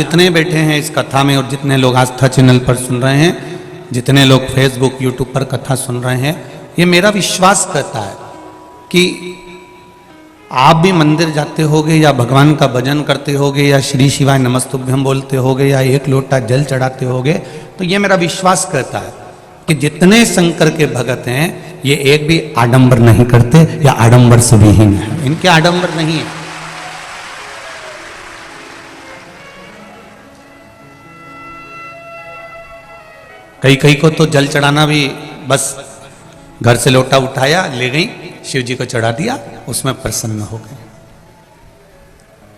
जितने बैठे हैं इस कथा में और जितने लोग आस्था चैनल पर सुन रहे हैं, जितने लोग फेसबुक यूट्यूब पर कथा सुन रहे हैं, ये मेरा विश्वास करता है कि आप भी मंदिर जाते होगे या भगवान का भजन करते होगे या श्री शिवाय नमस्तुभ्यम बोलते होगे या एक लोटा जल चढ़ाते होगे, तो ये मेरा विश्वास करता है कि जितने शंकर के भगत हैं ये एक भी आडंबर नहीं करते या आडंबर से विहीन है, इनके आडंबर नहीं है। कई कई को तो जल चढ़ाना भी बस घर से लोटा उठाया ले गई, शिव जी को चढ़ा दिया, उसमें प्रसन्न हो गए।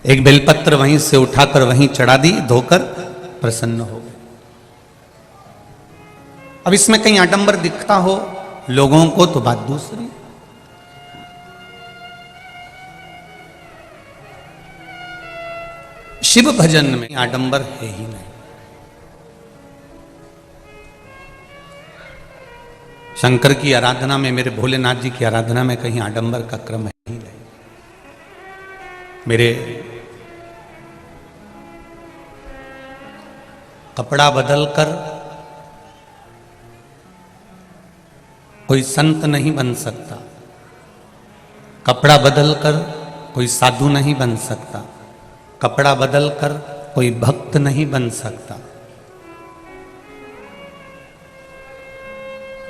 एक बेलपत्र वहीं से उठाकर वहीं चढ़ा दी, धोकर प्रसन्न हो गए। अब इसमें कहीं आडंबर दिखता हो लोगों को तो बात दूसरी। शिव भजन में आडंबर है ही नहीं। शंकर की आराधना में, मेरे भोलेनाथ जी की आराधना में कहीं आडंबर का क्रम है ही नहीं। मेरे कपड़ा बदलकर कोई संत नहीं बन सकता, कपड़ा बदलकर कोई साधु नहीं बन सकता, कपड़ा बदलकर कोई भक्त नहीं बन सकता,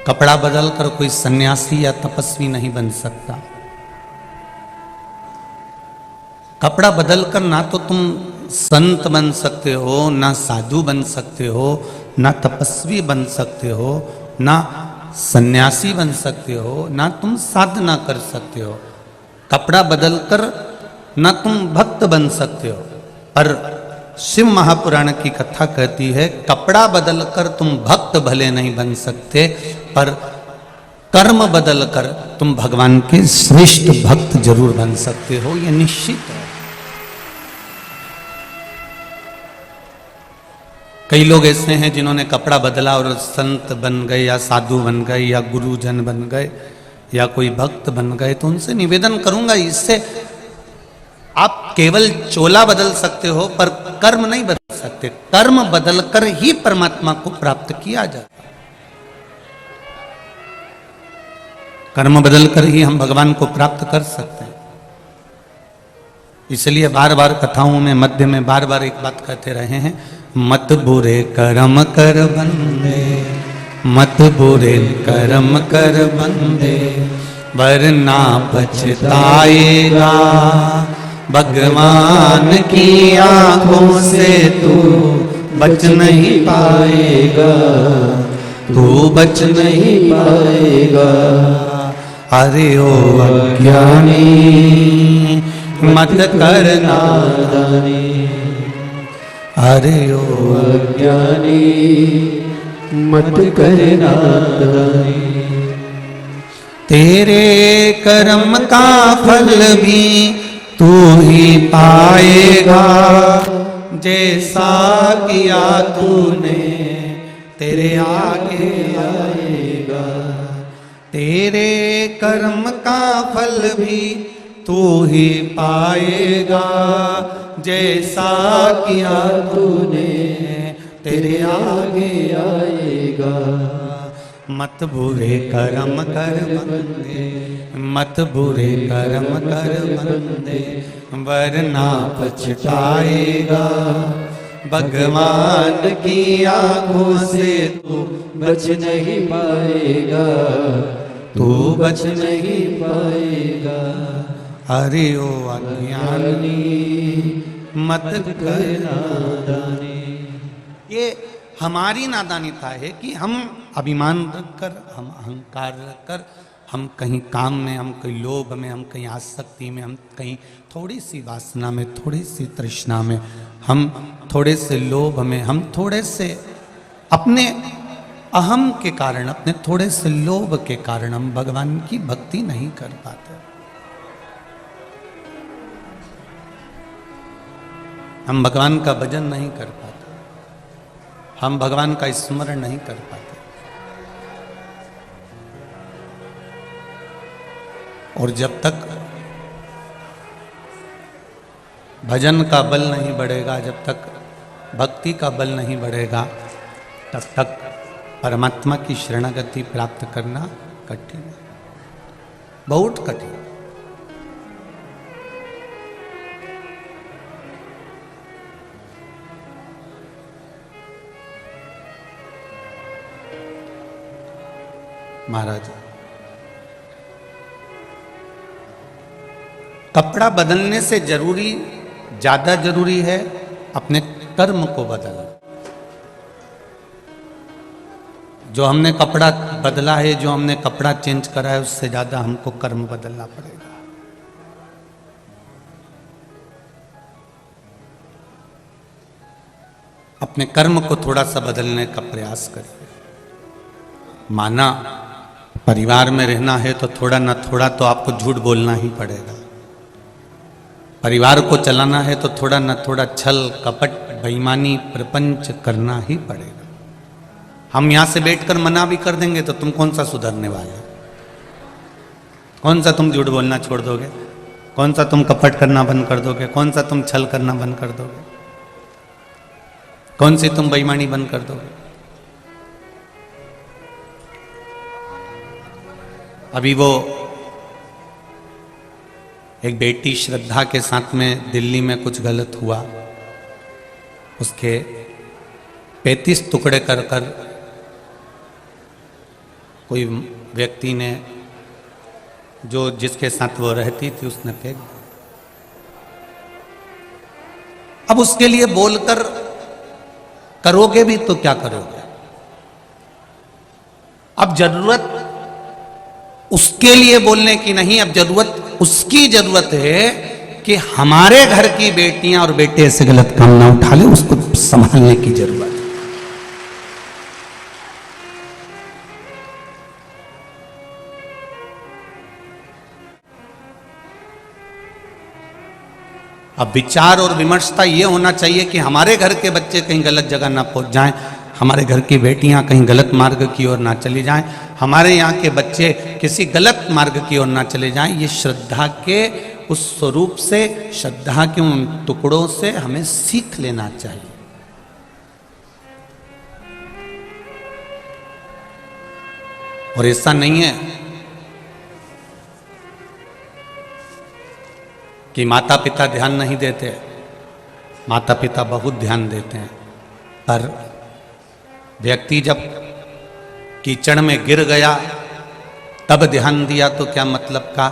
कपड़ा बदलकर कोई सन्यासी या तपस्वी नहीं बन सकता। कपड़ा बदलकर ना तो तुम संत बन सकते हो, ना साधु बन सकते हो, ना तपस्वी बन सकते हो, ना सन्यासी बन सकते हो, ना तुम साधना कर सकते हो। कपड़ा बदलकर ना तुम भक्त बन सकते हो। पर शिव महापुराण की कथा कहती है कपड़ा बदलकर तुम भक्त भले नहीं बन सकते, पर कर्म बदलकर तुम भगवान के श्रेष्ठ भक्त जरूर बन सकते हो, यह निश्चित है। कई लोग ऐसे हैं जिन्होंने कपड़ा बदला और संत बन गए या साधु बन गए या गुरुजन बन गए या कोई भक्त बन गए, तो उनसे निवेदन करूंगा इससे आप केवल चोला बदल सकते हो पर कर्म नहीं बदल सकते। कर्म बदलकर ही परमात्मा को प्राप्त किया जाता है। कर्म बदलकर ही हम भगवान को प्राप्त कर सकते हैं। इसलिए बार बार कथाओं में मध्य में बार बार एक बात कहते रहे हैं, मत बुरे कर्म कर बंदे, मत बुरे कर्म कर बंदे, वरना पछताएगा भगवान की आंखों से तू बच नहीं पाएगा, तू बच नहीं पाएगा। अरे ओ अज्ञानी मत कर नादानी, अरे ओ अज्ञानी मत कर नादानी। तेरे कर्म का फल भी तू ही पाएगा, जैसा किया तूने तेरे आगे आएगा। तेरे कर्म का फल भी तू ही पाएगा, जैसा किया तूने तेरे आगे आएगा। मत बुरे कर्म कर बंदे, मत बुरे कर्म कर बंदे, वरना पछताएगा भगवान की आंखों से तू बच नहीं पाएगा, तू बच नहीं पाएगा। अरे ओ अज्ञानी मत कर नादानी। ये हमारी नादानीता है कि हम अभिमान रखकर, हम अहंकार रखकर, हम कहीं काम में, हम कहीं लोभ में, हम कहीं आसक्ति में, हम कहीं थोड़ी सी वासना में, थोड़ी सी तृष्णा में, हम थोड़े से लोभ में, हम थोड़े से अपने अहम के कारण, अपने थोड़े से लोभ के कारण हम भगवान की भक्ति नहीं कर पाते। हम भगवान का भजन नहीं कर पाते, हम भगवान का स्मरण नहीं कर पाते। और जब तक भजन का बल नहीं बढ़ेगा, जब तक भक्ति का बल नहीं बढ़ेगा तब तक परमात्मा की शरणागति प्राप्त करना कठिन है, बहुत कठिन। महाराज, कपड़ा बदलने से ज्यादा जरूरी है अपने कर्म को बदलना। जो हमने कपड़ा बदला है, जो हमने कपड़ा चेंज करा है, उससे ज्यादा हमको कर्म बदलना पड़ेगा। अपने कर्म को थोड़ा सा बदलने का प्रयास करिए। माना परिवार में रहना है तो थोड़ा ना थोड़ा तो आपको झूठ बोलना ही पड़ेगा। परिवार को चलाना है तो थोड़ा ना थोड़ा छल कपट बेईमानी प्रपंच करना ही पड़ेगा। हम यहां से बैठकर मना भी कर देंगे तो तुम कौन सा सुधरने वाले? कौन सा तुम झूठ बोलना छोड़ दोगे? कौन सा तुम कपट करना बंद कर दोगे? कौन सा तुम छल करना बंद कर दोगे? कौन सी तुम बेईमानी बंद कर दोगे? अभी वो एक बेटी श्रद्धा के साथ में दिल्ली में कुछ गलत हुआ, उसके 35 टुकड़े कर कर कोई व्यक्ति ने, जो जिसके साथ वो रहती थी, उसने फेंक दिया। अब उसके लिए बोलकर करोगे भी तो क्या करोगे? अब जरूरत उसके लिए बोलने की नहीं, अब जरूरत उसकी जरूरत है कि हमारे घर की बेटियां और बेटे ऐसे गलत काम ना उठा ले, उसको संभालने की जरूरत है। अब विचार और विमर्शता ये होना चाहिए कि हमारे घर के बच्चे कहीं गलत जगह ना पहुंच जाएं, हमारे घर की बेटियां कहीं गलत मार्ग की ओर ना चली जाएं, हमारे यहाँ के बच्चे किसी गलत मार्ग की ओर ना चले जाएं। ये श्रद्धा के उस स्वरूप से, श्रद्धा के उन टुकड़ों से हमें सीख लेना चाहिए। और ऐसा नहीं है कि माता पिता ध्यान नहीं देते, माता पिता बहुत ध्यान देते हैं, पर व्यक्ति जब कीचड़ में गिर गया तब ध्यान दिया तो क्या मतलब का?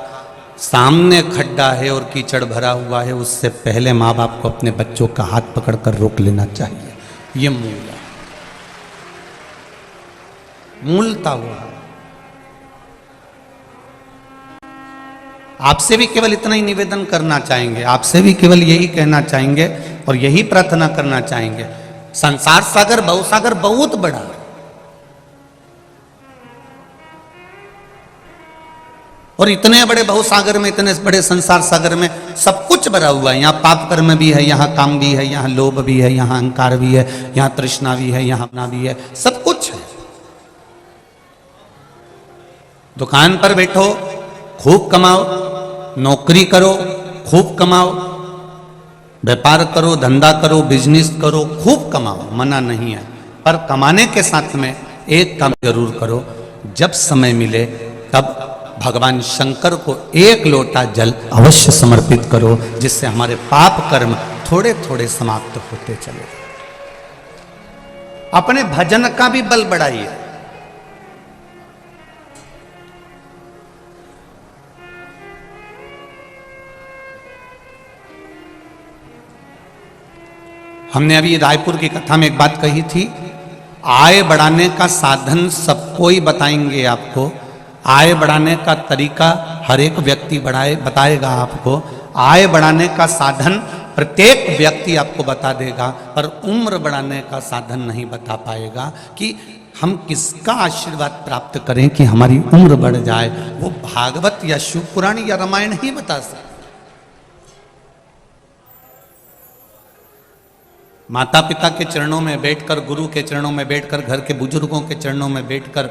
सामने खड्डा है और कीचड़ भरा हुआ है, उससे पहले माँ बाप को अपने बच्चों का हाथ पकड़कर रोक लेना चाहिए। ये मूल है, मूलता हुआ। आपसे भी केवल इतना ही निवेदन करना चाहेंगे, आपसे भी केवल यही कहना चाहेंगे और यही प्रार्थना करना चाहेंगे। संसार सागर भवसागर बहुत बड़ा है, और इतने बड़े भवसागर में, इतने बड़े संसार सागर में सब कुछ भरा हुआ है। यहाँ पाप कर्म भी है, यहाँ काम भी है, यहाँ लोभ भी है, यहाँ अहंकार भी है, यहाँ तृष्णा भी है, यहाँ अपना भी है, सब कुछ है। दुकान पर बैठो, खूब कमाओ, नौकरी करो, खूब कमाओ, व्यापार करो, धंधा करो, बिजनेस करो, खूब कमाओ, मना नहीं है। पर कमाने के साथ में एक काम जरूर करो, जब समय मिले तब भगवान शंकर को एक लोटा जल अवश्य समर्पित करो, जिससे हमारे पाप कर्म थोड़े थोड़े समाप्त होते चले। अपने भजन का भी बल बढ़ाइए। हमने अभी रायपुर की कथा में एक बात कही थी, आय बढ़ाने का साधन सबको ही बताएंगे आपको, आय बढ़ाने का तरीका हर एक व्यक्ति बताएगा आपको, आय बढ़ाने का साधन प्रत्येक व्यक्ति आपको बता देगा, पर उम्र बढ़ाने का साधन नहीं बता पाएगा कि हम किसका आशीर्वाद प्राप्त करें कि हमारी उम्र बढ़ जाए। वो भागवत या शिव पुराण या रामायण ही बता सकते। माता पिता के चरणों में बैठकर, गुरु के चरणों में बैठकर, घर के बुजुर्गों के चरणों में बैठकर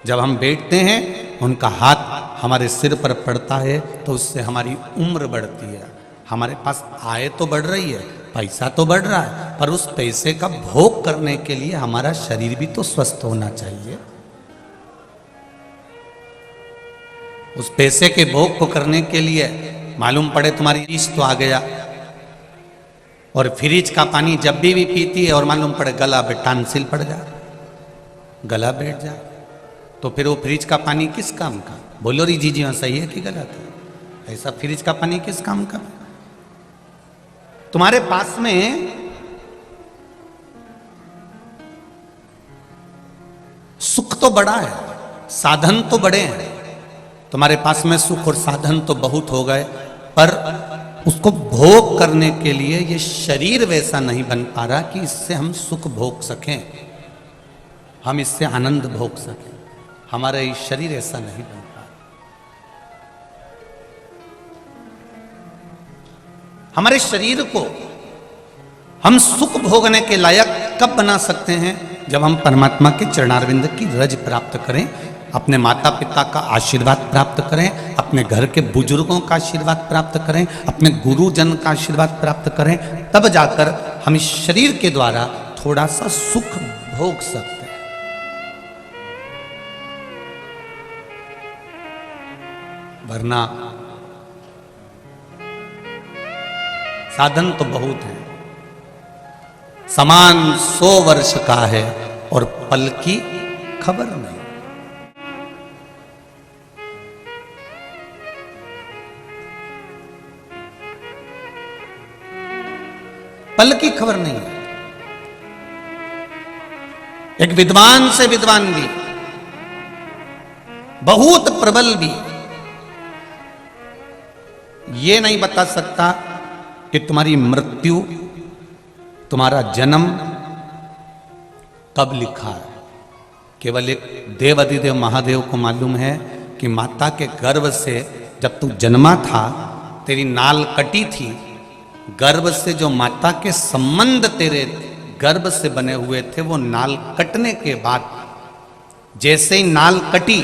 जब हम बैठते हैं, उनका हाथ हमारे सिर पर पड़ता है तो उससे हमारी उम्र बढ़ती है, हमारे पास आय तो बढ़ रही है, पैसा तो बढ़ रहा है, पर उस पैसे का भोग करने के लिए हमारा शरीर भी तो स्वस्थ होना चाहिए। उस पैसे के भोग को करने के लिए मालूम पड़े तुम्हारी फ्रिज तो आ गया, और फ्रिज का पानी जब भी पीती है और मालूम पड़े गला पे टांसिल पड़ जाए, गला बैठ जाए, तो फिर वो फ्रिज का पानी किस काम का? बोलो री जी हाँ सही है कि गलत है? ऐसा फ्रिज का पानी किस काम का? तुम्हारे पास में सुख तो बड़ा है, साधन तो बड़े हैं, तुम्हारे पास में सुख और साधन तो बहुत हो गए, पर उसको भोग करने के लिए ये शरीर वैसा नहीं बन पा रहा कि इससे हम सुख भोग सकें, हम इससे आनंद भोग सकें। हमारा ये शरीर ऐसा नहीं बन पा रहा। हमारे शरीर को हम सुख भोगने के लायक कब बना सकते हैं? जब हम परमात्मा के चरणारविंद की रज प्राप्त करें, अपने माता पिता का आशीर्वाद प्राप्त करें, अपने घर के बुजुर्गों का आशीर्वाद प्राप्त करें, अपने गुरुजन का आशीर्वाद प्राप्त करें, तब जाकर हम इस शरीर के द्वारा थोड़ा सा सुख भोग सकते हैं। वरना साधन तो बहुत है, समान 100 वर्ष का है और पल की खबर नहीं। पल की खबर नहीं है। एक विद्वान से विद्वान भी, बहुत प्रबल भी, ये नहीं बता सकता कि तुम्हारी मृत्यु, तुम्हारा जन्म कब लिखा है। केवल एक देव अधिदेव महादेव को मालूम है कि माता के गर्भ से जब तू जन्मा था, तेरी नाल कटी थी, गर्भ से जो माता के संबंध तेरे गर्भ से बने हुए थे, वो नाल कटने के बाद जैसे ही नाल कटी,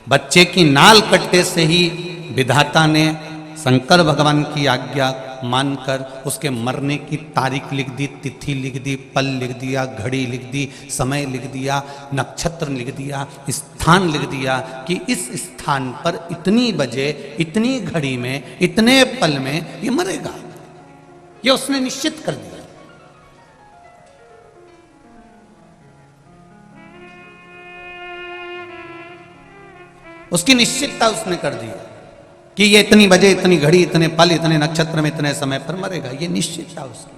बच्चे की नाल कटते से ही विधाता ने शंकर भगवान की आज्ञा मानकर उसके मरने की तारीख लिख दी, तिथि लिख दी, पल लिख दिया, घड़ी लिख दी, समय लिख दिया, नक्षत्र लिख दिया, स्थान लिख दिया कि इस स्थान पर इतनी बजे, इतनी घड़ी में, इतने पल में ये मरेगा। ये उसने निश्चित कर दिया। उसकी निश्चितता उसने कर दी कि ये इतनी बजे, इतनी घड़ी, इतने पल, इतने नक्षत्र में, इतने समय पर मरेगा। ये निश्चितता उसकी।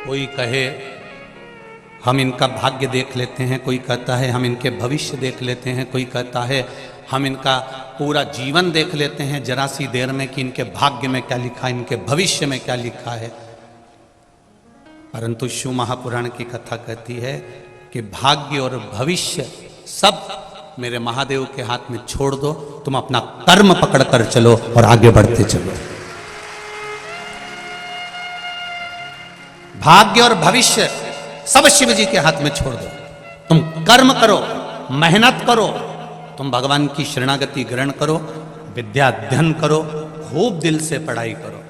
कोई कहे हम इनका भाग्य देख लेते हैं, कोई कहता है हम इनके भविष्य देख लेते हैं, कोई कहता है हम इनका पूरा जीवन देख लेते हैं जरा सी देर में कि इनके भाग्य में क्या लिखा है, इनके भविष्य में क्या लिखा है। परंतु शिव महापुराण की कथा कहती है कि भाग्य और भविष्य सब मेरे महादेव के हाथ में छोड़ दो, तुम अपना कर्म पकड़ कर चलो और आगे बढ़ते चलो। भाग्य और भविष्य सब शिव जी के हाथ में छोड़ दो। तुम कर्म करो, मेहनत करो, तुम भगवान की शरणागति ग्रहण करो, विद्या अध्ययन करो, खूब दिल से पढ़ाई करो,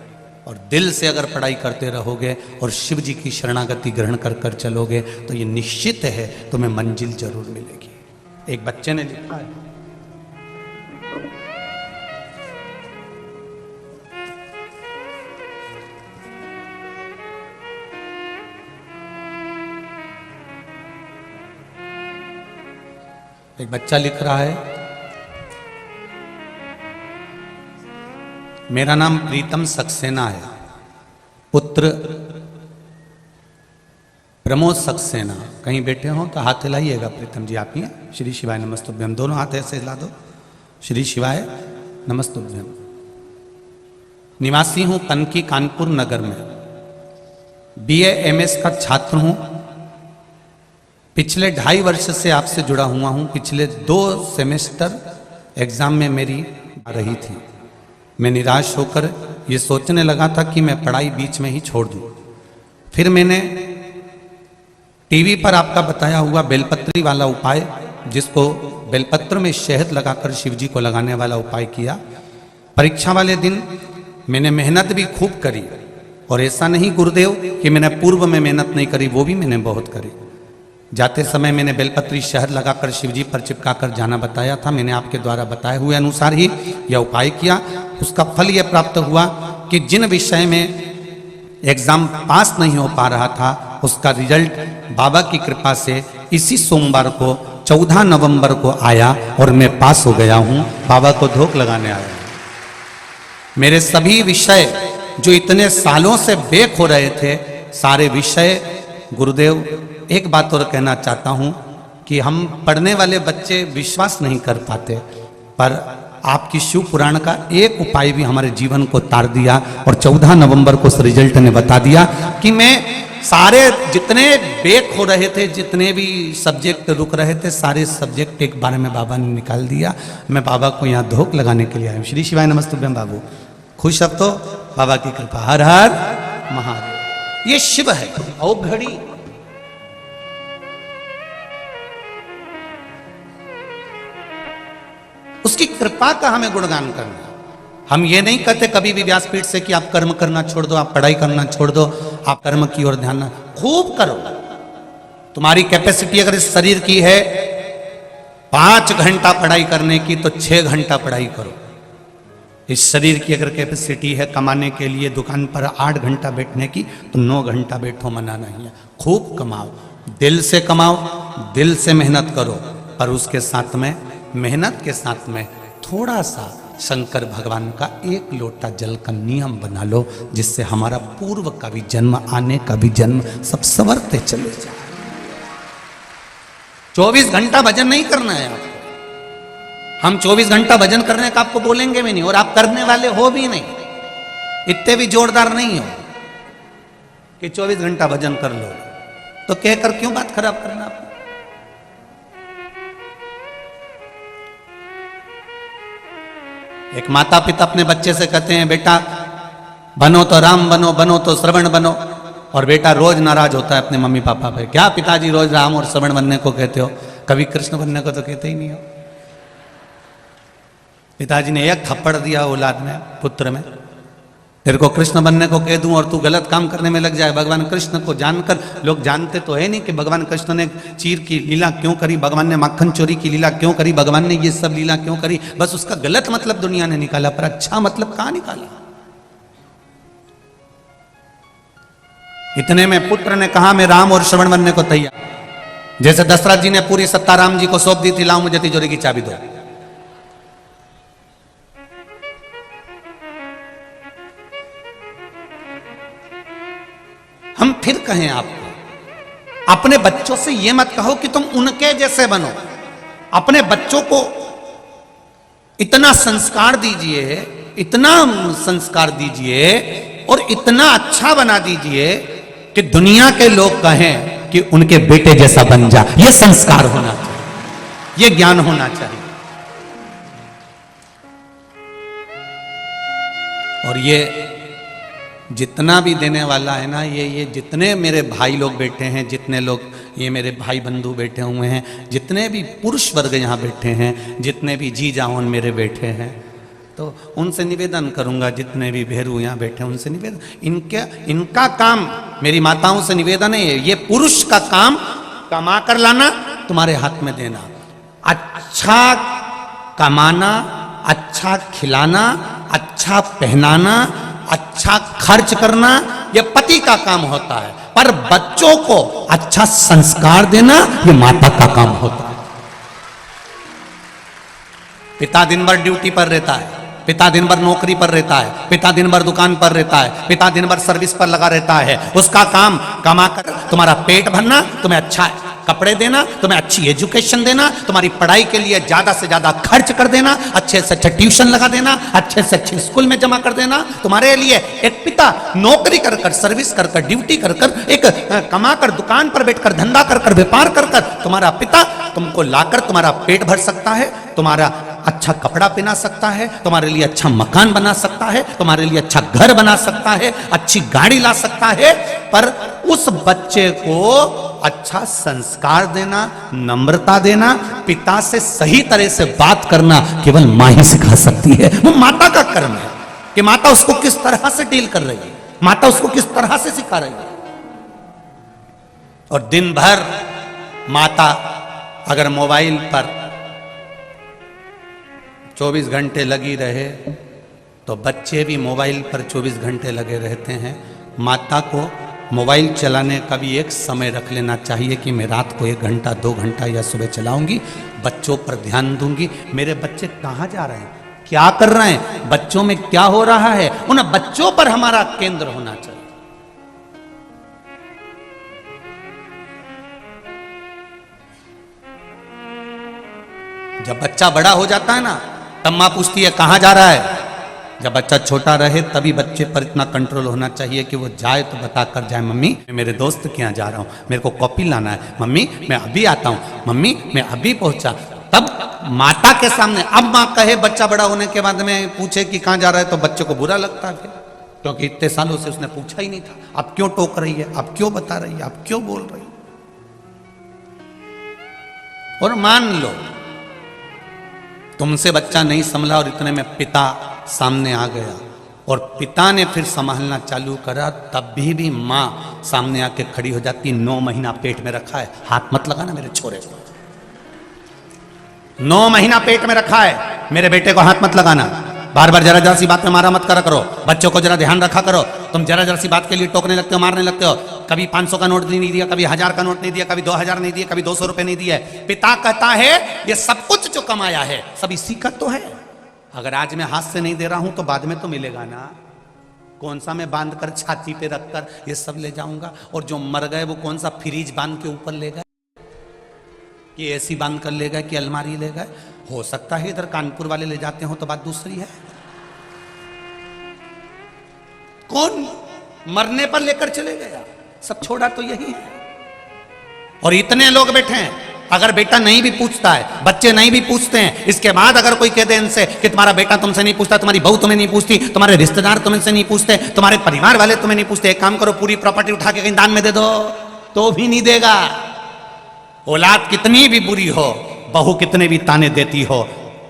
और दिल से अगर पढ़ाई करते रहोगे और शिव जी की शरणागति ग्रहण कर कर चलोगे तो ये निश्चित है तुम्हें मंजिल जरूर मिलेगी। एक बच्चे ने लिखा है, एक बच्चा लिख रहा है, मेरा नाम प्रीतम सक्सेना है, पुत्र प्रमोद सक्सेना। कहीं बैठे हो तो हाथ हिलाइएगा। प्रीतम जी आप ही हैं? श्री शिवाय नमस्तुभ्यम। दोनों हाथ ऐसे हिला दो। श्री शिवाय नमस्तुभ्यम। निवासी हूं कनकी कानपुर नगर में, BA MS का छात्र हूं। पिछले 2.5 वर्ष से आपसे जुड़ा हुआ हूं। पिछले 2 सेमेस्टर एग्जाम में मेरी आ रही थी। मैं निराश होकर ये सोचने लगा था कि मैं पढ़ाई बीच में ही छोड़ दूं। फिर मैंने टीवी पर आपका बताया हुआ बेलपत्री वाला उपाय, जिसको बेलपत्र में शहद लगाकर शिव जी को लगाने वाला उपाय किया। परीक्षा वाले दिन मैंने मेहनत भी खूब करी, और ऐसा नहीं गुरुदेव कि मैंने पूर्व में मेहनत नहीं करी, वो भी मैंने बहुत करी। जाते समय मैंने बेलपत्री शहद लगाकर शिव जी पर चिपकाकर जाना बताया था। मैंने आपके द्वारा बताए हुए अनुसार ही यह उपाय किया। उसका फल यह प्राप्त हुआ कि जिन विषय में एग्जाम पास नहीं हो पा रहा था, उसका रिजल्ट बाबा की कृपा से इसी सोमवार को 14 नवंबर को आया और मैं पास हो गया हूं। बाबा को धोख लगाने आया। मेरे सभी विषय जो इतने सालों से बेक हो रहे थे, सारे विषय गुरुदेव, एक बात और कहना चाहता हूं कि हम पढ़ने वाले बच्चे विश्वास नहीं कर पाते, पर आपकी शिव पुराण का एक उपाय भी हमारे जीवन को तार दिया, और 14 नवंबर को उस रिजल्ट ने बता दिया कि मैं सारे जितने बेक हो रहे थे, जितने भी सब्जेक्ट रुक रहे थे, सारे सब्जेक्ट एक बार में बाबा ने निकाल दिया। मैं बाबा को यहाँ धोख लगाने के लिए आया हूँ। श्री शिवाय नमस्तुभ्यम। बाबू खुश अब तो? बाबा की कृपा। हर हर महादेव। ये शिव है औघड़ी। उसकी कृपा का हमें गुणगान करना। हम ये नहीं कहते कभी भी व्यासपीठ से कि आप कर्म करना छोड़ दो, आप पढ़ाई करना छोड़ दो, आप कर्म की ओर ध्यान ना, खूब करो। तुम्हारी कैपेसिटी अगर इस शरीर की है 5 घंटा पढ़ाई करने की, तो 6 घंटा पढ़ाई करो। इस शरीर की अगर कैपेसिटी है कमाने के लिए दुकान पर 8 घंटा बैठने की, तो 9 घंटा बैठो, मना नहीं है। खूब कमाओ, दिल से कमाओ, दिल से मेहनत करो, पर उसके साथ में, मेहनत के साथ में थोड़ा सा शंकर भगवान का 1 लोटा जल का नियम बना लो, जिससे हमारा पूर्व का भी जन्म, आने का भी जन्म सब संवरते चले जाए। 24 घंटा भजन नहीं करना है आपको। हम 24 घंटा भजन करने का आपको बोलेंगे भी नहीं, और आप करने वाले हो भी नहीं, इतने भी जोरदार नहीं हो कि 24 घंटा भजन कर लो। तो कहकर क्यों बात खराब करना आपको? एक माता पिता अपने बच्चे से कहते हैं, बेटा बनो तो राम बनो, बनो तो श्रवण बनो, और बेटा रोज नाराज होता है अपने मम्मी पापा पे। क्या पिताजी रोज राम और श्रवण बनने को कहते हो, कभी कृष्ण बनने को तो कहते ही नहीं हो। पिताजी ने एक थप्पड़ दिया औलाद में, पुत्र में, तेरे को कृष्ण बनने को कह दूं और तू गलत काम करने में लग जाए। भगवान कृष्ण को जानकर, लोग जानते तो है नहीं कि भगवान कृष्ण ने चीर की लीला क्यों करी, भगवान ने माखन चोरी की लीला क्यों करी, भगवान ने ये सब लीला क्यों करी। बस उसका गलत मतलब दुनिया ने निकाला, पर अच्छा मतलब कहां निकाला। इतने में पुत्र ने कहा, मैं राम और श्रवण बनने को तैयार। जैसे दशरथ जी ने पूरी सत्ता राम जी को सौंप दी थी, लाओ मुझे तिजोरी की चाबी दो। हम फिर कहें आपको, अपने बच्चों से यह मत कहो कि तुम उनके जैसे बनो। अपने बच्चों को इतना संस्कार दीजिए, इतना संस्कार दीजिए और इतना अच्छा बना दीजिए कि दुनिया के लोग कहें कि उनके बेटे जैसा बन जा। यह संस्कार होना चाहिए, यह ज्ञान होना चाहिए। और ये जितना भी देने वाला है ना, ये जितने मेरे भाई लोग बैठे हैं, जितने लोग ये मेरे भाई बंधु बैठे हुए हैं, जितने भी पुरुष वर्ग यहाँ बैठे हैं, जितने भी जी जाओन मेरे बैठे हैं, तो उनसे निवेदन करूँगा, जितने भी भेरू यहाँ बैठे हैं उनसे निवेदन, इनका काम, मेरी माताओं से निवेदन है, ये पुरुष का काम कमा कर लाना, तुम्हारे हाथ में देना। अच्छा कमाना, अच्छा खिलाना, अच्छा पहनाना, अच्छा खर्च करना, यह पति का काम होता है, पर बच्चों को अच्छा संस्कार देना यह माता का काम होता है। पिता दिन भर ड्यूटी पर रहता है, पिता दिन भर नौकरी पर रहता है, पिता दिन भर दुकान पर रहता है, पिता दिन भर सर्विस पर लगा रहता है। उसका काम कमाकर तुम्हारा पेट भरना, तुम्हें अच्छा कपड़े देना, तुम्हें अच्छी एजुकेशन देना, तुम्हारी पढ़ाई के लिए ज्यादा से ज्यादा खर्च कर देना, अच्छे से अच्छे ट्यूशन लगा देना, अच्छे से अच्छे स्कूल में जमा कर देना। तुम्हारे लिए एक पिता नौकरी कर कर, सर्विस कर कर, ड्यूटी कर कर, एक कमाकर दुकान पर बैठकर, धंधा कर कर, व्यापार कर कर, तुम्हारा पिता तुमको लाकर तुम्हारा पेट भर सकता है, तुम्हारा अच्छा कपड़ा पहना सकता है, तुम्हारे लिए अच्छा मकान बना सकता है, तुम्हारे लिए अच्छा घर बना सकता है, अच्छी गाड़ी ला सकता है, पर उस बच्चे को अच्छा संस्कार देना, नम्रता देना, पिता से सही तरह से बात करना केवल मां ही सिखा सकती है। वो माता का कर्म है कि माता उसको किस तरह से डील कर रही है, माता उसको किस तरह से सिखा रही है। और दिन भर माता अगर मोबाइल पर 24 घंटे लगी रहे तो बच्चे भी मोबाइल पर 24 घंटे लगे रहते हैं। माता को मोबाइल चलाने का भी एक समय रख लेना चाहिए कि मैं रात को 1 घंटा 2 घंटा या सुबह चलाऊंगी, बच्चों पर ध्यान दूंगी। मेरे बच्चे कहाँ जा रहे हैं, क्या कर रहे हैं, बच्चों में क्या हो रहा है, उन बच्चों पर हमारा केंद्र होना चाहिए। जब बच्चा बड़ा हो जाता है ना तब मां पूछती है कहां जा रहा है। जब बच्चा छोटा रहे तभी बच्चे पर इतना कंट्रोल होना चाहिए कि वो जाए तो बता कर जाए, मम्मी मैं मेरे दोस्त के यहाँ जा रहा हूँ, मेरे को कॉपी लाना है, मम्मी मैं अभी आता हूँ, मम्मी मैं अभी पहुंचा। तब माता के सामने, अब माँ कहे बच्चा बड़ा होने के बाद में पूछे कि कहाँ जा रहा है तो बच्चे को बुरा लगता है फिर, क्योंकि इतने सालों से उसने पूछा ही नहीं था। अब क्यों टोक रही है, अब क्यों बता रही है, अब क्यों बोल रही है। और मान लो तुमसे बच्चा नहीं संभला और इतने में पिता सामने आ गया और पिता ने फिर संभालना चालू करा, तब भी मां सामने आके खड़ी हो जाती। 9 महीना पेट में रखा है, हाथ मत लगाना मेरे छोरे को। 9 महीना पेट में रखा है, मेरे बेटे को हाथ मत लगाना। बार बार जरा जरा सी बात में मारा मत करा करो, बच्चों को जरा ध्यान रखा करो। तुम जरा जरा सी बात के लिए टोकने लगते हो, मारने लगते हो। कभी 500 का नोट नहीं दिया, कभी 1000 का नोट नहीं दिया, कभी 2000 नहीं दिया, कभी 200 रुपए नहीं दिया। पिता कहता है ये सब कुछ जो कमाया है सब इसी का तो है, अगर आज मैं हाथ से नहीं दे रहा हूं तो बाद में तो मिलेगा ना। कौन सा मैं बांध कर छाती पे रखकर ये सब ले जाऊंगा, और जो मर गए वो कौन सा फ्रिज बांध के ऊपर ले गए, कि एसी बांध कर ले गए, कि अलमारी ले गए। हो सकता है इधर कानपुर वाले ले जाते हो तो बात दूसरी है। कौन मरने पर लेकर चले गया, सब छोड़ा तो यही है। और इतने लोग बैठे हैं, अगर बेटा नहीं भी पूछता है, बच्चे नहीं भी पूछते हैं, इसके बाद अगर कोई कह दे इनसे कि तुम्हारा बेटा तुमसे नहीं पूछता, तुम्हारी बहू तुम्हें नहीं पूछती, तुम्हारे रिश्तेदार तुमसे नहीं पूछते, तुम्हारे परिवार वाले तुम्हें नहीं पूछते, एक काम करो पूरी प्रॉपर्टी उठा के कहीं दान में दे दो, तो भी नहीं देगा। औलाद कितनी भी बुरी हो, बहू कितने भी ताने देती हो,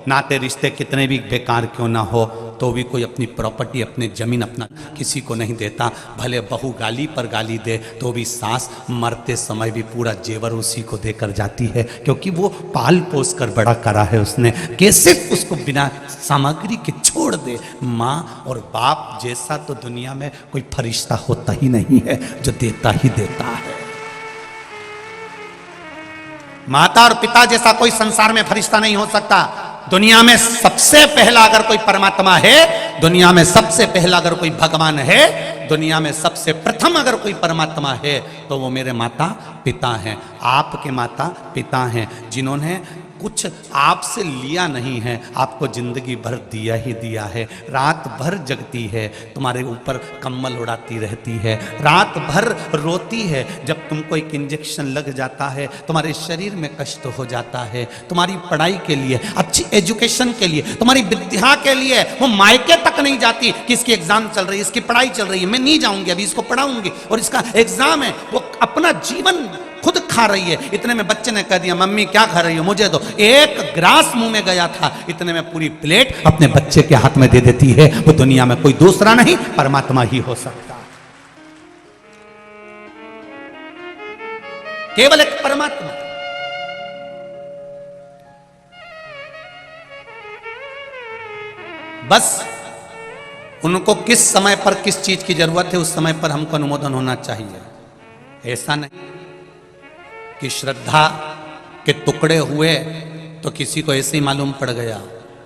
नाते रिश्ते कितने भी बेकार क्यों ना हो, तो भी कोई अपनी प्रॉपर्टी, अपनी जमीन अपना किसी को नहीं देता। भले बहू गाली पर गाली दे तो भी सास मरते समय भी पूरा जेवर उसी को देकर जाती है, क्योंकि वो पाल पोस कर बड़ा करा है उसने। कैसे उसको बिना सामग्री के छोड़ दे। माँ और बाप जैसा तो दुनिया में कोई फरिश्ता होता ही नहीं है, जो देता ही देता है। माता और पिता जैसा कोई संसार में फरिश्ता नहीं हो सकता। दुनिया में सबसे पहला अगर कोई परमात्मा है, दुनिया में सबसे पहला अगर कोई भगवान है, दुनिया में सबसे प्रथम अगर कोई परमात्मा है तो वो मेरे माता पिता हैं, आपके माता पिता हैं, जिन्होंने कुछ आपसे लिया नहीं है, आपको जिंदगी भर दिया ही दिया है। रात भर जगती है, तुम्हारे ऊपर कम्बल उड़ाती रहती है, रात भर रोती है जब तुमको एक इंजेक्शन लग जाता है, तुम्हारे शरीर में कष्ट हो जाता है, तुम्हारी पढ़ाई के लिए, अच्छी एजुकेशन के लिए, तुम्हारी विद्या के लिए वो मायके तक नहीं जाती कि इसकी एग्जाम चल रही है, इसकी पढ़ाई चल रही है, मैं नहीं जाऊंगी, अभी इसको पढ़ाऊंगी और इसका एग्जाम है। वो अपना जीवन खुद खा रही है। इतने में बच्चे ने कह दिया मम्मी क्या खा रही हो, मुझे दो। एक ग्रास मुंह में गया था, इतने में पूरी प्लेट अपने बच्चे के हाथ में दे देती है। वो दुनिया में कोई दूसरा नहीं, परमात्मा ही हो सकता, केवल एक परमात्मा। बस उनको किस समय पर किस चीज की जरूरत है उस समय पर हमको अनुमोदन होना चाहिए। ऐसा नहीं कि श्रद्धा के टुकड़े हुए तो किसी को ऐसे ही मालूम पड़ गया।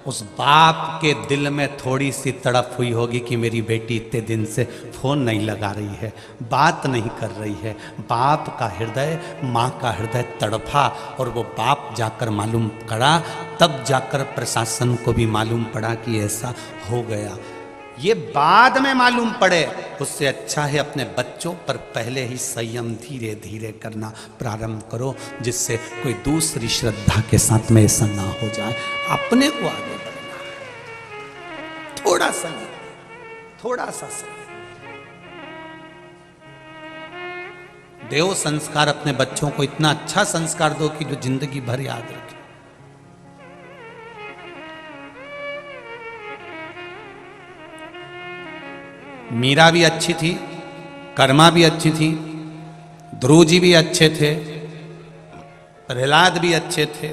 उस बाप के दिल में थोड़ी सी तड़प हुई होगी कि मेरी बेटी इतने दिन से फोन नहीं लगा रही है, बात नहीं कर रही है। बाप का हृदय, माँ का हृदय तड़पा और वो बाप जाकर मालूम करा, तब जाकर प्रशासन को भी मालूम पड़ा कि ऐसा हो गया। ये बाद में मालूम पड़े, उससे अच्छा है अपने बच्चों पर पहले ही संयम धीरे धीरे करना प्रारंभ करो, जिससे कोई दूसरी श्रद्धा के साथ में ऐसा ना हो जाए। अपने को आगे बढ़ना, थोड़ा सा समय, थोड़ा सा समय। देव संस्कार अपने बच्चों को, इतना अच्छा संस्कार दो कि जो जिंदगी भर याद रखे। मीरा भी अच्छी थी, कर्मा भी अच्छी थी, ध्रुव जी भी अच्छे थे, प्रहलाद भी अच्छे थे,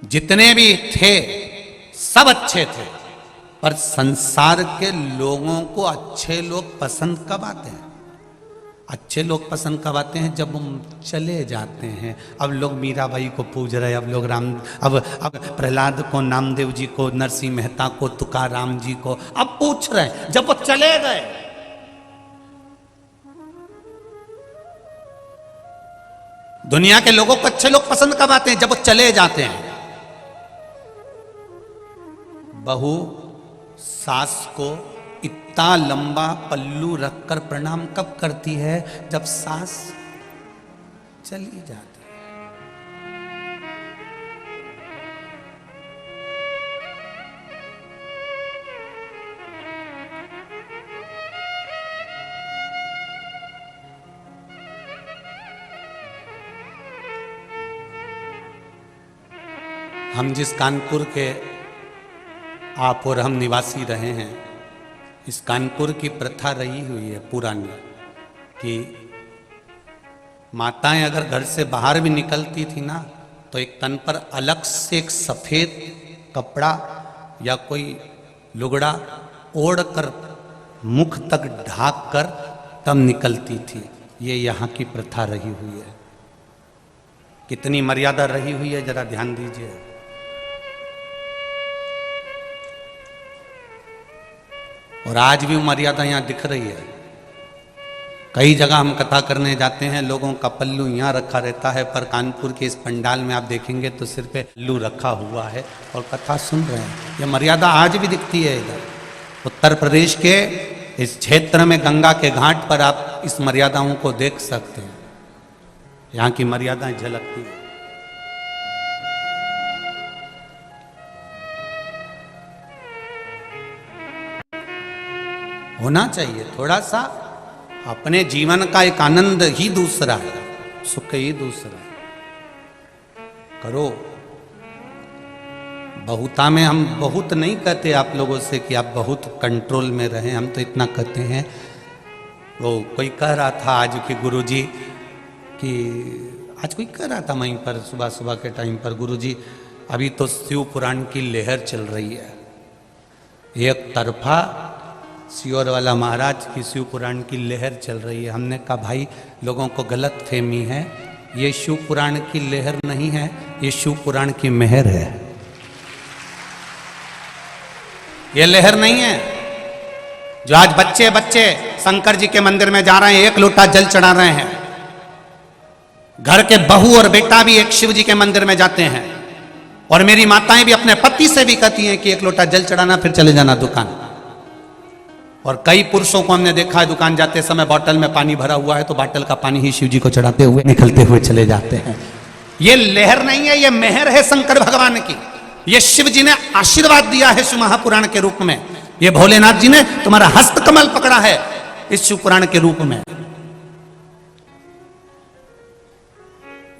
जितने भी थे सब अच्छे थे। पर संसार के लोगों को अच्छे लोग पसंद कब आते हैं? अच्छे लोग पसंद कब आते हैं? जब हम चले जाते हैं। अब लोग मीराबाई को पूज रहे, अब लोग अब प्रहलाद को, नामदेव जी को, नरसिंह मेहता को, तुकाराम जी को अब पूछ रहे हैं, जब वो चले गए। दुनिया के लोगों को अच्छे लोग पसंद कब आते हैं? जब वो चले जाते हैं। बहू सास को इतना लंबा पल्लू रखकर प्रणाम कब करती है? जब सास चली जाती है। हम जिस कानपुर के आप और हम निवासी रहे हैं, इस कानपुर की प्रथा रही हुई है पुरानी कि माताएं अगर घर से बाहर भी निकलती थी ना, तो एक तन पर अलग से एक सफेद कपड़ा या कोई लुगड़ा ओढ़ कर मुख तक ढाक कर तब निकलती थी। ये यहाँ की प्रथा रही हुई है। कितनी मर्यादा रही हुई है, जरा ध्यान दीजिए। और आज भी वो मर्यादा यहाँ दिख रही है। कई जगह हम कथा करने जाते हैं, लोगों का पल्लू यहाँ रखा रहता है, पर कानपुर के इस पंडाल में आप देखेंगे तो सिर पे पल्लू रखा हुआ है और कथा सुन रहे हैं। ये मर्यादा आज भी दिखती है। इधर उत्तर प्रदेश के इस क्षेत्र में गंगा के घाट पर आप इस मर्यादाओं को देख सकते हैं। यहाँ की मर्यादाएं झलकती हैं। होना चाहिए थोड़ा सा। अपने जीवन का एक आनंद ही दूसरा है, सुख ही दूसरा है। करो। बहुता में हम बहुत नहीं कहते आप लोगों से कि आप बहुत कंट्रोल में रहें, हम तो इतना कहते हैं। वो कोई कह रहा था आज के गुरुजी कि आज कोई कह रहा था वहीं पर सुबह सुबह के टाइम पर, गुरुजी अभी तो शिव पुराण की लहर चल रही है। एक तरफा सियोर वाला महाराज की शिव पुराण की लहर चल रही है। हमने कहा भाई लोगों को गलत फहमी है, ये शिव पुराण की लहर नहीं है, ये शिव पुराण की मेहर है। ये लहर नहीं है। जो आज बच्चे बच्चे शंकर जी के मंदिर में जा रहे हैं, एक लोटा जल चढ़ा रहे हैं। घर के बहू और बेटा भी एक शिव जी के मंदिर में जाते हैं। और मेरी माताएं भी अपने पति से भी कहती हैं कि एक लोटा जल चढ़ाना, फिर चले जाना दुकान। और कई पुरुषों को हमने देखा है दुकान जाते समय बोतल में पानी भरा हुआ है तो बोतल का पानी ही शिव जी को चढ़ाते हुए निकलते हुए चले जाते हैं। ये लहर नहीं है, ये मेहर है शंकर भगवान की। ये शिव जी ने आशीर्वाद दिया है शिव महापुराण के रूप में। ये भोलेनाथ जी ने तुम्हारा हस्त कमल पकड़ा है इस शिव पुराण के रूप में।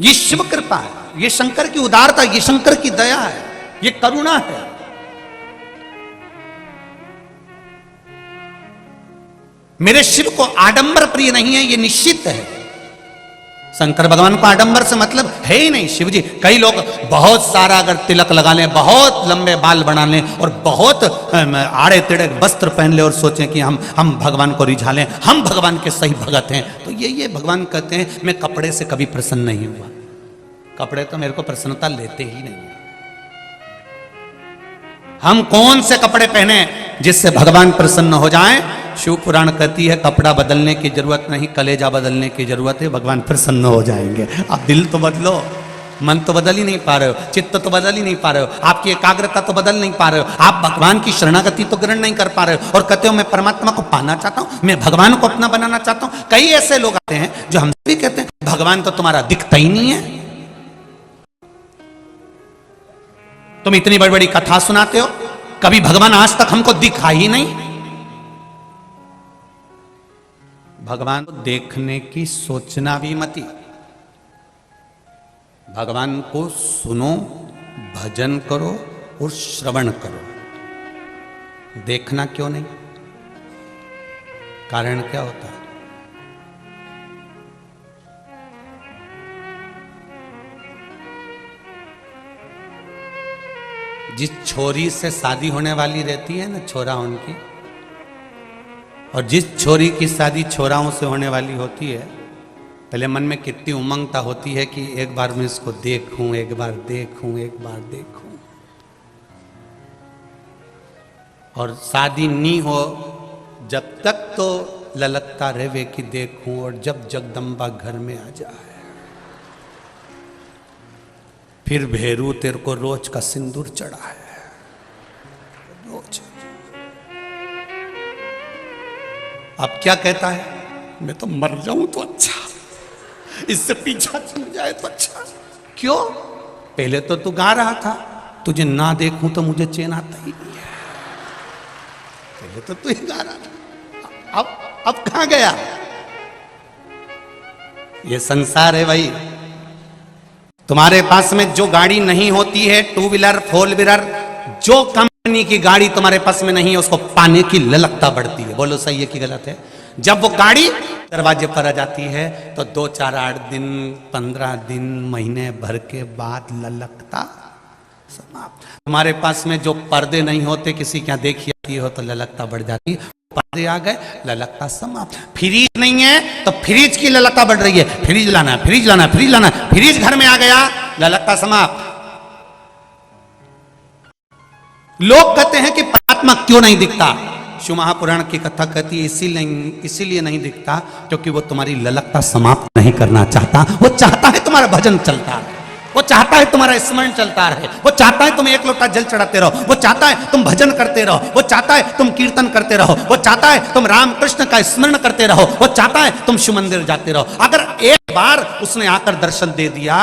ये शिव कृपा है, ये शंकर की उदारता, ये शंकर की दया है, ये करुणा है। मेरे शिव को आडंबर प्रिय नहीं है, ये निश्चित है। शंकर भगवान को आडंबर से मतलब है ही नहीं। शिव जी, कई लोग बहुत सारा अगर तिलक लगा लें, बहुत लंबे बाल बना लें और बहुत आड़े तिड़े वस्त्र पहन ले और सोचें कि हम भगवान को रिझा लें, हम भगवान के सही भगत हैं, तो ये भगवान कहते हैं मैं कपड़े से कभी प्रसन्न नहीं हुआ। कपड़े तो मेरे को प्रसन्नता लेते ही नहीं। हम कौन से कपड़े पहने जिससे भगवान प्रसन्न हो जाएं? शिव पुराण कहती है कपड़ा बदलने की जरूरत नहीं, कलेजा बदलने की जरूरत है, भगवान प्रसन्न हो जाएंगे। आप दिल तो बदलो, मन तो बदल ही नहीं पा रहे हो, चित्त तो बदल ही नहीं पा रहे हो, आपकी एकाग्रता तो बदल नहीं पा रहे हो, आप भगवान की शरणागति तो ग्रहण नहीं कर पा रहे हो और कहते हो मैं परमात्मा को पाना चाहता हूं, मैं भगवान को अपना बनाना चाहता हूं। कई ऐसे लोग आते हैं जो हमसे भी कहते हैं भगवान तो तुम्हारा दिखता ही नहीं है, तुम इतनी बड़ी बड़ी कथा सुनाते हो, कभी भगवान आज तक हमको दिखा ही नहीं। भगवान को देखने की सोचना भी मती। भगवान को सुनो, भजन करो और श्रवण करो। देखना क्यों नहीं? कारण क्या होता है? जिस छोरी से शादी होने वाली रहती है ना, छोरा उनकी, और जिस छोरी की शादी छोराओं से होने वाली होती है, पहले मन में कितनी उमंगता होती है कि एक बार मैं इसको देखूं, एक बार देखूं, एक बार देखूं। और शादी नहीं हो जब तक तो ललकता रहे कि देखूं, और जब जगदम्बा घर में आ जाए फिर भेरू तेरे को रोज का सिंदूर चढ़ा है, रोज। अब क्या कहता है? मैं तो मर जाऊं तो अच्छा, इससे पीछा छूट जाए तो अच्छा। क्यों? पहले तो तू गा रहा था, तुझे ना देखूं तो मुझे चैन आता ही नहीं है। पहले तो तू ही गा रहा था, अब कहां गया? ये संसार है भाई। तुम्हारे पास में जो गाड़ी नहीं होती है, टू व्हीलर, फोर व्हीलर, जो कंपनी की गाड़ी तुम्हारे पास में नहीं है, उसको पाने की ललकता बढ़ती है। बोलो सही है कि गलत है? जब वो गाड़ी दरवाजे पर आ जाती है तो 2, 4, 8 दिन, 15 दिन, महीने भर के बाद ललकता समाप्त। तुम्हारे पास में जो पर्दे नहीं होते, किसी क्या देखी आती हो तो ललकता बढ़ जाती, पर्दे आ गए, ललकता समाप्त। फ्रिज नहीं है तो फ्रिज की ललकता बढ़ रही है, फ्रिज लाना, फ्रिज लाना, फ्रिज लाना, फ्रिज घर में आ गया, ललकता समाप्त। लोग कहते हैं कि परमात्मा क्यों नहीं दिखता? शिव महापुराण की कथा कहती है इसीलिए नहीं दिखता क्योंकि वो तुम्हारी ललकता समाप्त नहीं करना चाहता। वो चाहता है तुम्हारा भजन चलता रहे, वो चाहता है तुम्हारा स्मरण चलता रहे, वो चाहता है तुम एक लोटा जल चढ़ाते रहो, वो चाहता है तुम भजन करते रहो, वो चाहता है तुम कीर्तन करते रहो, वो चाहता है तुम राम कृष्ण का स्मरण करते रहो, वो चाहता है तुम शिव मंदिर जाते रहो। अगर एक बार उसने आकर दर्शन दे दिया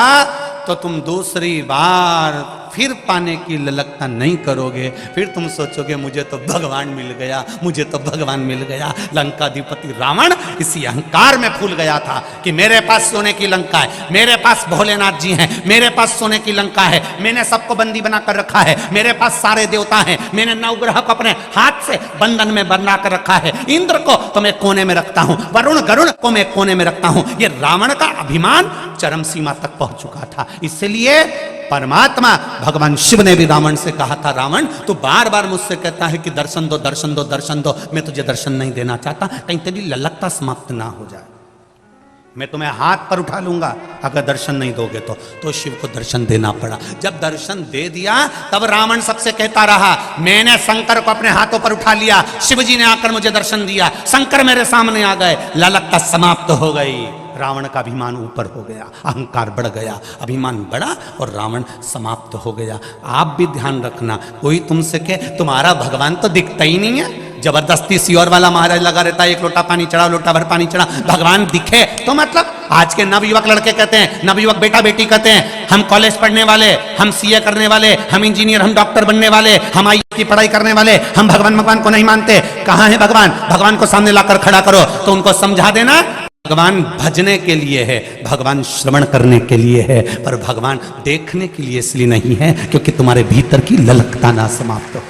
तो तुम दूसरी बार फिर पाने की ललकता नहीं करोगे। फिर तुम सोचोगे मुझे तो भगवान मिल गया, मुझे तो भगवान मिल गया। लंकाधिपति रावण इसी अहंकार में फूल गया था कि मेरे पास सोने की लंका है, मेरे पास भोलेनाथ जी हैं, मेरे पास सोने की लंका है, मैंने सबको बंदी बना कर रखा है, मेरे पास सारे देवता हैं, मैंने नवग्रह को अपने हाथ से बंधन में बना कर रखा है, इंद्र को तो मैं कोने में रखता हूं, वरुण गरुण को मैं कोने में रखता हूं। ये रावण का अभिमान चरम सीमा तक पहुंच चुका था। इसलिए परमात्मा भगवान शिव ने भी रावण से कहा था, रावण तू बार बार मुझसे कहता है कि दर्शन दो, दर्शन दो, दर्शन दो, मैं तुझे दर्शन नहीं देना चाहता, कहीं तेरी ललकता समाप्त ना हो जाए। मैं तुम्हें हाथ पर उठा लूंगा अगर दर्शन नहीं दोगे तो शिव को दर्शन देना पड़ा। जब दर्शन दे दिया तब रावण सबसे कहता रहा, मैंने शंकर को अपने हाथों पर उठा लिया, शिव जी ने आकर मुझे दर्शन दिया, शंकर मेरे सामने आ गए, ललकता समाप्त हो गई। रावण का अभिमान ऊपर हो गया, अहंकार बढ़ गया, अभिमान बढ़ा और रावण समाप्त हो गया। आप भी ध्यान रखना, कोई तुमसे कहे तुम्हारा भगवान तो दिखता ही नहीं है, जबरदस्ती सियोर वाला महाराज लगा रहता है, एक लोटा पानी चढ़ा, लोटा भर पानी चढ़ा, भगवान दिखे तो मतलब। आज के नवयुवक लड़के कहते हैं, नवयुवक बेटा बेटी कहते हैं, हम कॉलेज पढ़ने वाले, हम सीए करने वाले, हम इंजीनियर, हम डॉक्टर बनने वाले, हम आईएएस की पढ़ाई करने वाले, हम भगवान को नहीं मानते। कहाँ है भगवान? भगवान को सामने लाकर खड़ा करो तो उनको समझा देना भगवान भजने के लिए है, भगवान श्रवण करने के लिए है, पर भगवान देखने के लिए इसलिए नहीं है क्योंकि तुम्हारे भीतर की ललकता ना समाप्त हो।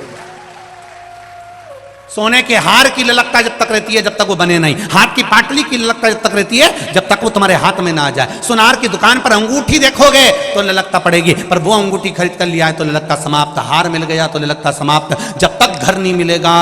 सोने के हार की ललकता जब तक रहती है जब तक वो बने नहीं, हाथ की पाटली की ललकता जब तक रहती है जब तक वो तुम्हारे हाथ में ना आ जाए। सुनार की दुकान पर अंगूठी देखोगे तो ललकता पड़ेगी, पर वो अंगूठी खरीद कर लिया है तो ललकता समाप्त, हार मिल गया तो ललकता समाप्त। जब तक घर नहीं मिलेगा,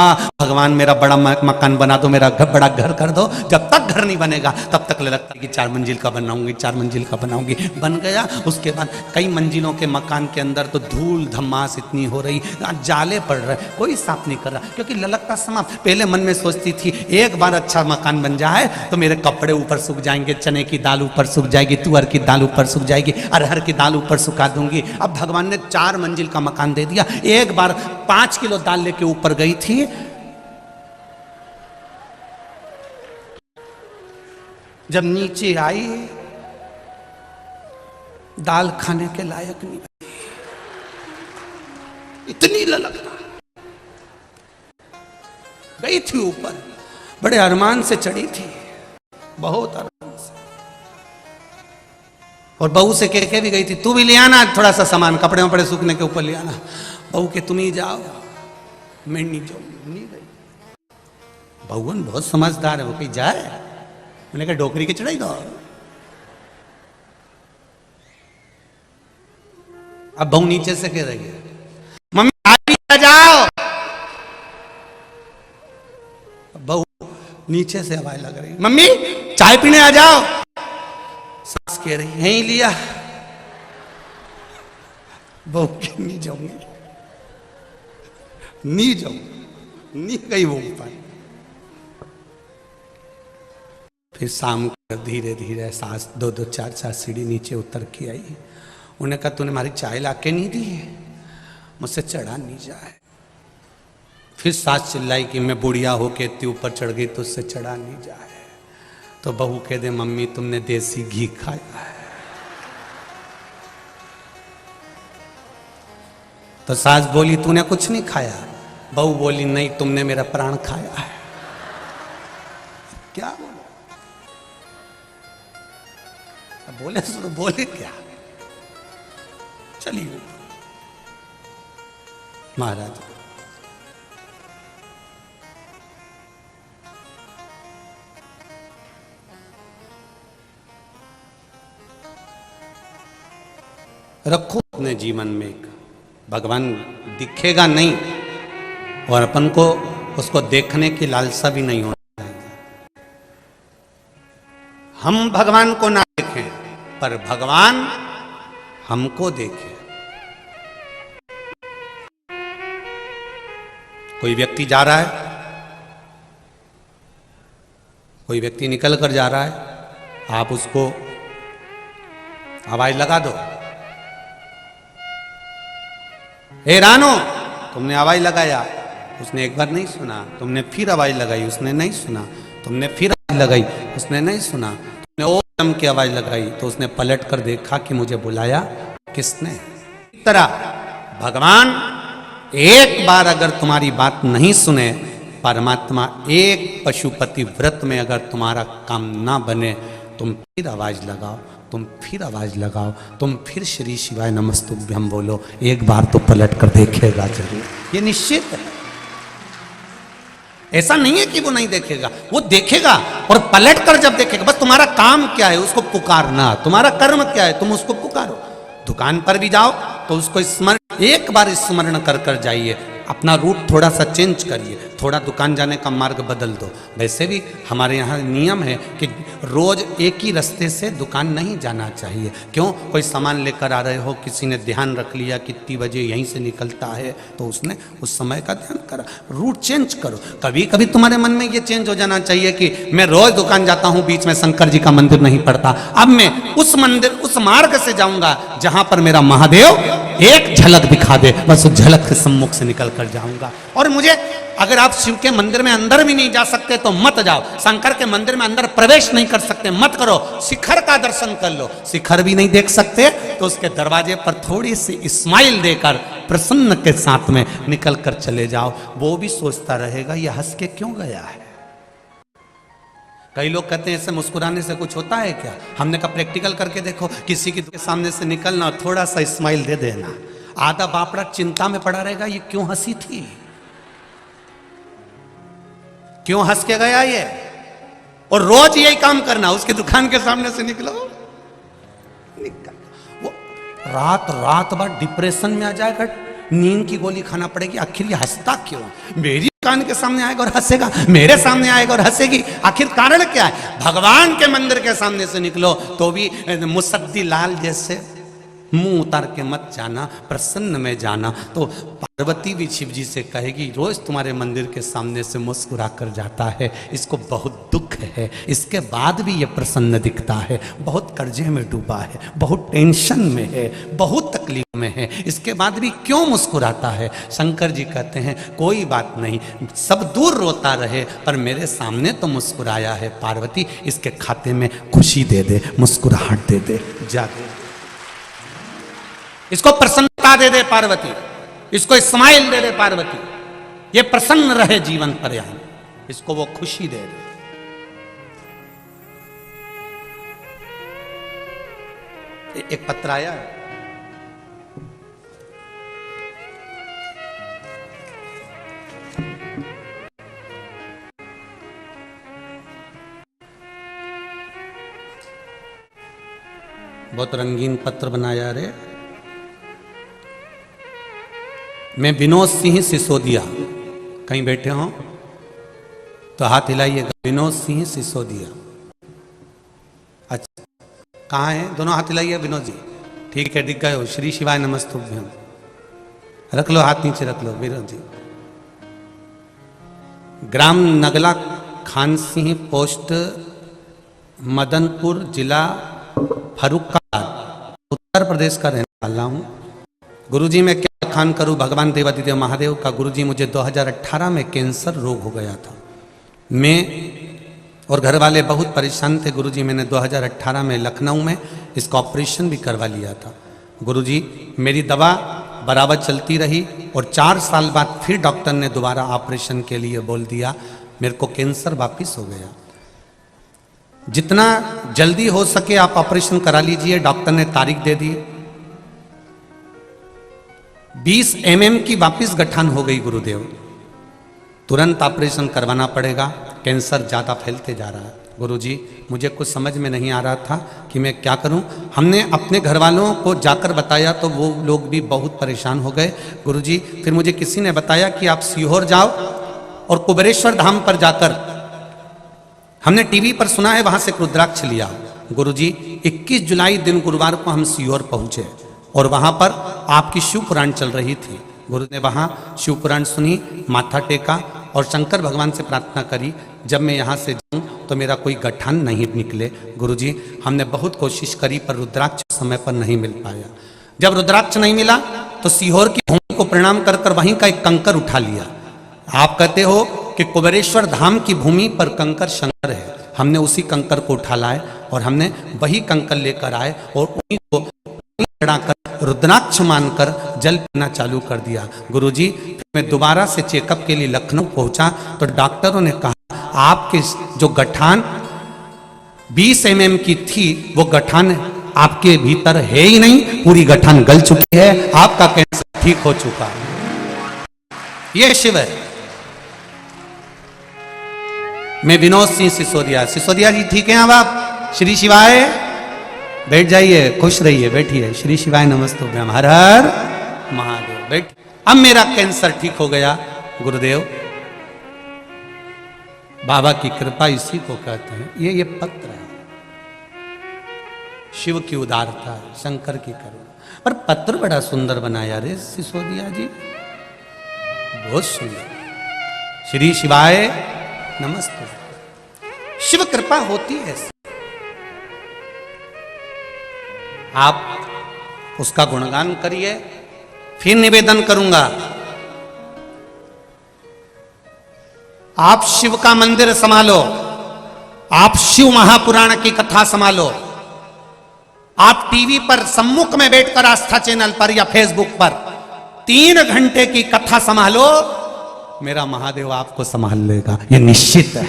भगवान मेरा बड़ा मकान बना दो, मेरा बड़ा घर कर दो, जब तक घर नहीं बनेगा तब तक ललकता कि 4 मंजिल का बनाऊंगी, 4 मंजिल का बनाऊंगी। बन गया, उसके बाद कई मंजिलों के मकान के अंदर तो धूल धमास इतनी हो रही, जाले पड़ रहे, कोई साफ नहीं कर रहा क्योंकि ललकता समाप्त। पहले मन में सोचती थी एक बार अच्छा मकान बन जाए तो मेरे कपड़े ऊपर सूख जाएंगे, चने की दाल ऊपर सूख जाएगी, तुअर की दाल ऊपर सूख जाएगी, अरहर की दाल ऊपर सुखा दूंगी। अब भगवान ने 4 मंजिल का मकान दे दिया। एक बार 5 किलो दाल लेके ऊपर गई थी, जब नीचे आई दाल खाने के लायक नहीं बनी, इतनी ललकता। गई थी ऊपर, बड़े अरमान से चढ़ी थी, बहुत आराम से। और बहू से कह के भी गई थी, तू भी ले आना थोड़ा सा सामान, कपड़े वपड़े सूखने के ऊपर ले आना। बहू के तुम ही जाओ, मैं नहीं जाऊंगी, नहीं गई। बहून बहुत समझदार है, वो कहीं जाए, मैंने कहा डोकरी की चढ़ाई दो। अब बहू नीचे से कह रही है, मम्मी आ जाओ। बहू नीचे से आवाज लग रही, मम्मी चाय पीने आ जाओ। सास कह रही है, यहीं लिया। बहू नहीं जाऊंगी, नहीं जाऊंगी, नहीं गई वो ऊपर। फिर शाम को धीरे धीरे सास 2-2 4-4 सीढ़ी नीचे उतर के आई। उन्हें कहा, तूने हमारी चाय लाके नहीं दी, मुझसे चढ़ा नहीं जाए। फिर सास चिल्लाई कि मैं बुढ़िया होके इतनी ऊपर चढ़ गई तो उससे चढ़ा नहीं जाए। तो बहू कह दे, मम्मी तुमने देसी घी खाया है। तो सास बोली, तूने कुछ नहीं खाया। बहू बोली, नहीं तुमने मेरा प्राण खाया है। क्या बोले? बोले तो बोले क्या? चलिए महाराज, रखो अपने जीवन में एक भगवान दिखेगा नहीं, और अपन को उसको देखने की लालसा भी नहीं होनी चाहिए। हम भगवान को ना देखें, पर भगवान हमको देखे। कोई व्यक्ति जा रहा है, कोई व्यक्ति निकल कर जा रहा है, आप उसको आवाज लगा दो, ए रानो, तुमने आवाज लगाया, उसने एक बार नहीं सुना, तुमने फिर आवाज लगाई, उसने नहीं सुना, तुमने फिर आवाज लगाई, उसने नहीं सुना, तुमने और दम की आवाज लगाई तो उसने पलट कर देखा कि मुझे बुलाया किसने। इस तरह भगवान एक बार अगर तुम्हारी बात नहीं सुने, परमात्मा एक पशुपति व्रत में अगर तुम्हारा काम ना बने, तुम फिर आवाज लगाओ, तुम फिर आवाज लगाओ, तुम फिर श्री शिवाय नमस्तुभ्यम बोलो, एक बार तो पलट कर देखेगा जरूर, ये निश्चित है। ऐसा नहीं है कि वो नहीं देखेगा, वो देखेगा और पलट कर जब देखेगा। बस तुम्हारा काम क्या है? उसको पुकारना। तुम्हारा कर्म क्या है? तुम उसको पुकारो। दुकान पर भी जाओ तो उसको स्मरण, एक बार स्मरण कर कर जाइए। अपना रूट थोड़ा सा चेंज करिए, थोड़ा दुकान जाने का मार्ग बदल दो। वैसे भी हमारे यहाँ नियम है कि रोज एक ही रास्ते से दुकान नहीं जाना चाहिए। क्यों? कोई सामान लेकर आ रहे हो, किसी ने ध्यान रख लिया कितनी बजे यहीं से निकलता है, तो उसने उस समय का ध्यान करा। रूट चेंज करो। कभी कभी तुम्हारे मन में ये चेंज हो जाना चाहिए कि मैं रोज दुकान जाता हूँ, बीच में शंकर जी का मंदिर नहीं पड़ता, अब मैं उस मंदिर, उस मार्ग से जाऊंगा जहां पर मेरा महादेव एक झलक दिखा दे, बस उस झलक के सम्मुख से निकल कर जाऊंगा। और मुझे, अगर आप शिव के मंदिर में अंदर भी नहीं जा सकते तो मत जाओ। शंकर के मंदिर में अंदर प्रवेश नहीं कर सकते, मत करो। शिखर का दर्शन कर लो। शिखर भी नहीं देख सकते तो उसके दरवाजे पर थोड़ी सी स्माइल देकर प्रसन्न के साथ में निकल कर चले जाओ। वो भी सोचता रहेगा ये हंस के क्यों गया है। कई लोग कहते हैं इससे मुस्कुराने से कुछ होता है क्या? हमने कहा प्रैक्टिकल करके देखो, किसी के सामने से निकलना और थोड़ा सा स्माइल दे देना, आधा बापड़ा चिंता में पड़ा रहेगा ये क्यों हंसी थी, क्यों हंस के गया ये। और रोज यही काम करना, उसके दुकान के सामने से निकलो, वो रात भर डिप्रेशन में आ जाएगा, नींद की गोली खाना पड़ेगी। आखिर ये हंसता क्यों? मेरी दुकान के सामने आएगा और हंसेगा, मेरे सामने आएगा और हंसेगी, आखिर कारण क्या है? भगवान के मंदिर के सामने से निकलो तो भी मुसद्दी लाल जैसे मुंह उतार के मत जाना, प्रसन्न में जाना। तो पार्वती भी शिव जी से कहेगी रोज तुम्हारे मंदिर के सामने से मुस्कुरा कर जाता है, इसको बहुत दुख है, इसके बाद भी ये प्रसन्न दिखता है, बहुत कर्जे में डूबा है, बहुत टेंशन में है, बहुत तकलीफ में है, इसके बाद भी क्यों मुस्कुराता है? शंकर जी कहते हैं कोई बात नहीं, सब दूर रोता रहे पर मेरे सामने तो मुस्कुराया है। पार्वती इसके खाते में खुशी दे दे, मुस्कुराहट दे दे, जा दे, इसको प्रसन्नता दे दे पार्वती, इसको स्माइल दे दे पार्वती, ये प्रसन्न रहे जीवन पर्यंत, इसको वो खुशी दे दे। एक पत्र आया है। बहुत रंगीन पत्र बनाया रे। मैं विनोद सिंह सिसोदिया, कहीं बैठे हो तो हाथ हिलाइएगा। विनोद सिंह सिसोदिया, अच्छा कहाँ है? दोनों हाथ हिलाइए विनोद जी। ठीक है, दिख गए हो। श्री शिवाय नमस्तुभ्यम। रख लो हाथ नीचे, रख लो विनोद जी। ग्राम नगला खान सिंह, पोस्ट मदनपुर, जिला फर्रुखाबाद, उत्तर प्रदेश का रहने वाला हूँ। गुरुजी मैं क्या खान करूँ भगवान देवादिदेव महादेव का। गुरुजी मुझे 2018 में कैंसर रोग हो गया था। मैं और घर वाले बहुत परेशान थे। गुरुजी मैंने 2018 में लखनऊ में इसका ऑपरेशन भी करवा लिया था। गुरुजी मेरी दवा बराबर चलती रही और 4 साल बाद फिर डॉक्टर ने दोबारा ऑपरेशन के लिए बोल दिया। मेरे को कैंसर वापिस हो गया। जितना जल्दी हो सके आप ऑपरेशन करा लीजिए। डॉक्टर ने तारीख दे दी। 20 mm की वापिस गठान हो गई गुरुदेव। तुरंत ऑपरेशन करवाना पड़ेगा, कैंसर ज़्यादा फैलते जा रहा है। गुरुजी मुझे कुछ समझ में नहीं आ रहा था कि मैं क्या करूं। हमने अपने घर वालों को जाकर बताया तो वो लोग भी बहुत परेशान हो गए। गुरुजी फिर मुझे किसी ने बताया कि आप सीहोर जाओ और कुबेरेश्वर धाम पर जाकर, हमने टीवी पर सुना है वहां से रुद्राक्ष लिया। गुरुजी 21 जुलाई दिन गुरुवार को हम सीहोर पहुंचे और वहां पर आपकी शिव पुराण चल रही थी। गुरु ने वहां शिव पुराण सुनी, माथा टेका और शंकर भगवान से प्रार्थना करी जब मैं यहाँ से जाऊं तो मेरा कोई गठान नहीं निकले। गुरुजी हमने बहुत कोशिश करी पर रुद्राक्ष समय पर नहीं मिल पाया। जब रुद्राक्ष नहीं मिला तो सीहोर की भूमि को प्रणाम कर कर वहीं का एक कंकर उठा लिया। आप कहते हो कि कुबेरेश्वर धाम की भूमि पर कंकर शंकर है। हमने उसी कंकर को उठा लाए और हमने वही कंकर लेकर आए और उन्हीं को चढ़ाकर रुद्राक्ष मानकर जल पीना चालू कर दिया। गुरुजी मैं दोबारा से चेकअप के लिए लखनऊ पहुंचा तो डॉक्टरों ने कहा आपके जो गठान 20 mm की थी वो गठान आपके भीतर है ही नहीं, पूरी गठान गल चुकी है, आपका कैंसर ठीक हो चुका है। ये शिव है। मैं विनोद सिंह सिसोदिया। सिसोदिया जी ठीक है अब आप? श्री शिवाय। बैठ जाइए, खुश रहिए, बैठिए। श्री शिवाय नमस्तुभ्यम। हर हर महादेव। बैठ। अब मेरा कैंसर ठीक हो गया गुरुदेव। बाबा की कृपा इसी को कहते हैं। ये पत्र है, शिव की उदारता, शंकर की करुणा। पर पत्र बड़ा सुंदर बनाया रे सिसोदिया जी, बहुत सुंदर। श्री शिवाय नमस्ते। शिव कृपा होती है, आप उसका गुणगान करिए। फिर निवेदन करूंगा, आप शिव का मंदिर संभालो, आप शिव महापुराण की कथा संभालो, आप टीवी पर सम्मुख में बैठकर आस्था चैनल पर या फेसबुक पर 3 घंटे की कथा संभालो, मेरा महादेव आपको संभाल लेगा, ये निश्चित है।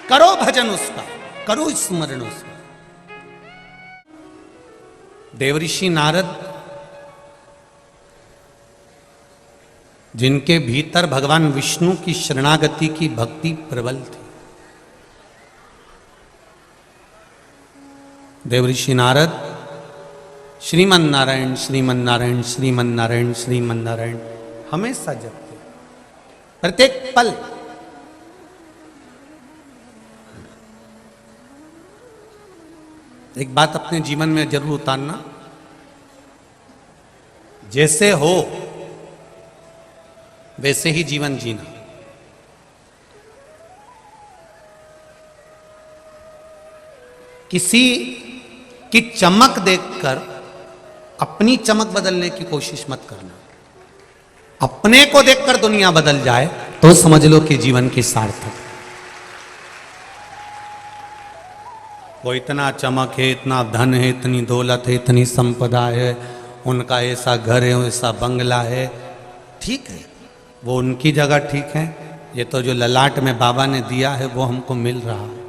करो भजन उसका, करो स्मरण उसका। देवऋषि नारद जिनके भीतर भगवान विष्णु की शरणागति की भक्ति प्रबल थी, देवऋषि नारद श्रीमन नारायण श्रीमन नारायण श्रीमन नारायण श्रीमन नारायण हमेशा जपते, प्रत्येक पल। एक बात अपने जीवन में जरूर उतारना, जैसे हो वैसे ही जीवन जीना। किसी की चमक देखकर अपनी चमक बदलने की कोशिश मत करना। अपने को देखकर दुनिया बदल जाए तो समझ लो कि जीवन की सार्थक। वो इतना चमक है, इतना धन है, इतनी दौलत है, इतनी संपदा है, उनका ऐसा घर है, ऐसा बंगला है, ठीक है, वो उनकी जगह ठीक है। ये तो जो ललाट में बाबा ने दिया है वो हमको मिल रहा है।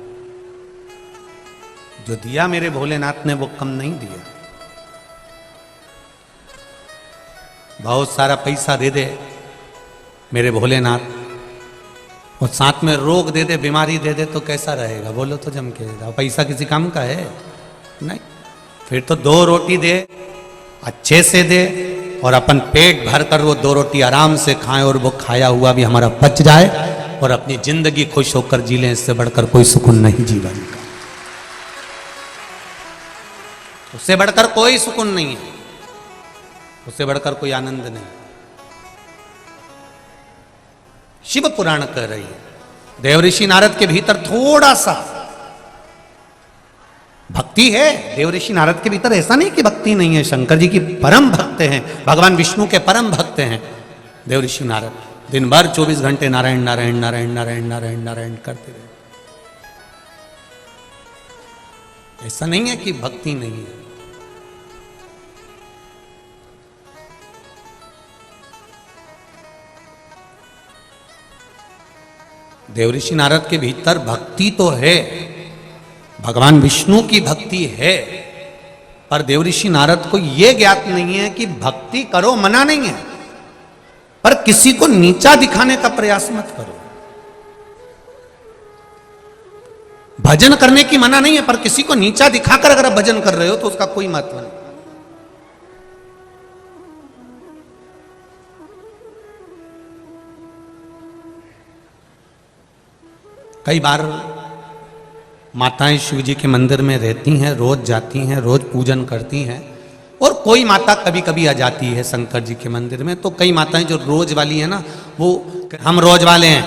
जो दिया मेरे भोलेनाथ ने वो कम नहीं दिया। बहुत सारा पैसा दे दे मेरे भोलेनाथ और साथ में रोग दे दे, बीमारी दे दे तो कैसा रहेगा? बोलो तो जम के। पैसा किसी काम का है नहीं। फिर तो 2 रोटी दे, अच्छे से दे और अपन पेट भर कर वो 2 रोटी आराम से खाएं और वो खाया हुआ भी हमारा पच जाए और अपनी जिंदगी खुश होकर जी लें। इससे बढ़कर कोई सुकून नहीं जीवन का, उससे बढ़कर कोई सुकून नहीं है, उससे बढ़कर कोई आनंद नहीं। शिव पुराण कह रही है देवऋषि नारद के भीतर थोड़ा सा भक्ति है। देवऋषि नारद के भीतर ऐसा नहीं कि भक्ति नहीं है, शंकर जी की परम भक्त हैं, भगवान विष्णु के परम भक्त हैं देवऋषि नारद। दिन भर 24 घंटे नारायण नारायण नारायण नारायण नारायण नारायण करते रहे। ऐसा नहीं है कि भक्ति नहीं है। देवऋषि नारद के भीतर भक्ति तो है, भगवान विष्णु की भक्ति है, पर देवऋषि नारद को यह ज्ञात नहीं है कि भक्ति करो मना नहीं है, पर किसी को नीचा दिखाने का प्रयास मत करो। भजन करने की मना नहीं है, पर किसी को नीचा दिखाकर अगर आप भजन कर रहे हो तो उसका कोई महत्व नहीं। कई बार माताएं शिव जी के मंदिर में रहती हैं, रोज जाती हैं, रोज पूजन करती हैं, और कोई माता कभी कभी आ जाती है शंकर जी के मंदिर में। तो कई माताएं जो रोज वाली है ना, वो हम रोज वाले हैं,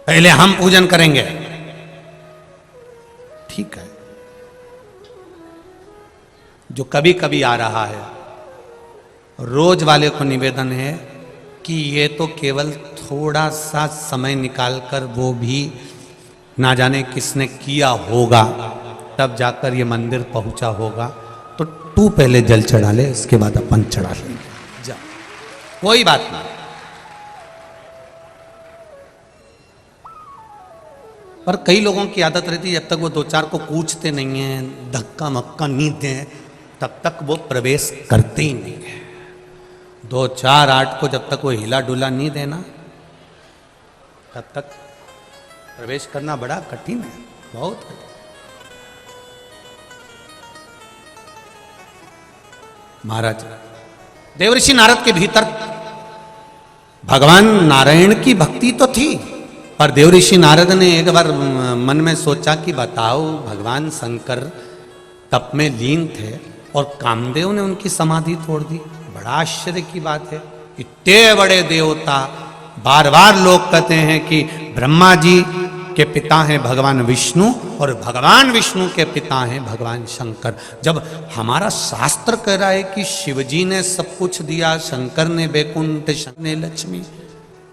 पहले हम पूजन करेंगे। ठीक है, जो कभी कभी आ रहा है, रोज वाले को निवेदन है कि ये तो केवल थोड़ा सा समय निकालकर, वो भी ना जाने किसने किया होगा, तब जाकर ये मंदिर पहुंचा होगा। तो तू पहले जल चढ़ा ले, इसके बाद अपन चढ़ा लेंगे, जा, कोई बात नहीं। पर कई लोगों की आदत रहती है, जब तक वो 2-4 को पूछते नहीं है, धक्का मक्का नहीं दें, तब तक वो प्रवेश करते ही नहीं है। 2-4-8 को जब तक वो हिला डुला नहीं देना, तब तक प्रवेश करना बड़ा कठिन है, बहुत कठिन। महाराज देवऋषि नारद के भीतर भगवान नारायण की भक्ति तो थी, पर देवऋषि नारद ने एक बार मन में सोचा कि बताओ, भगवान शंकर तप में लीन थे और कामदेव ने उनकी समाधि तोड़ दी। बड़ा आश्चर्य की बात है, इतने बड़े देवता। बार बार लोग कहते हैं कि ब्रह्मा जी के पिता हैं भगवान विष्णु और भगवान विष्णु के पिता हैं भगवान शंकर। जब हमारा शास्त्र कह रहा है कि शिवजी ने सब कुछ दिया, शंकर ने वैकुंठ, शंकर ने लक्ष्मी,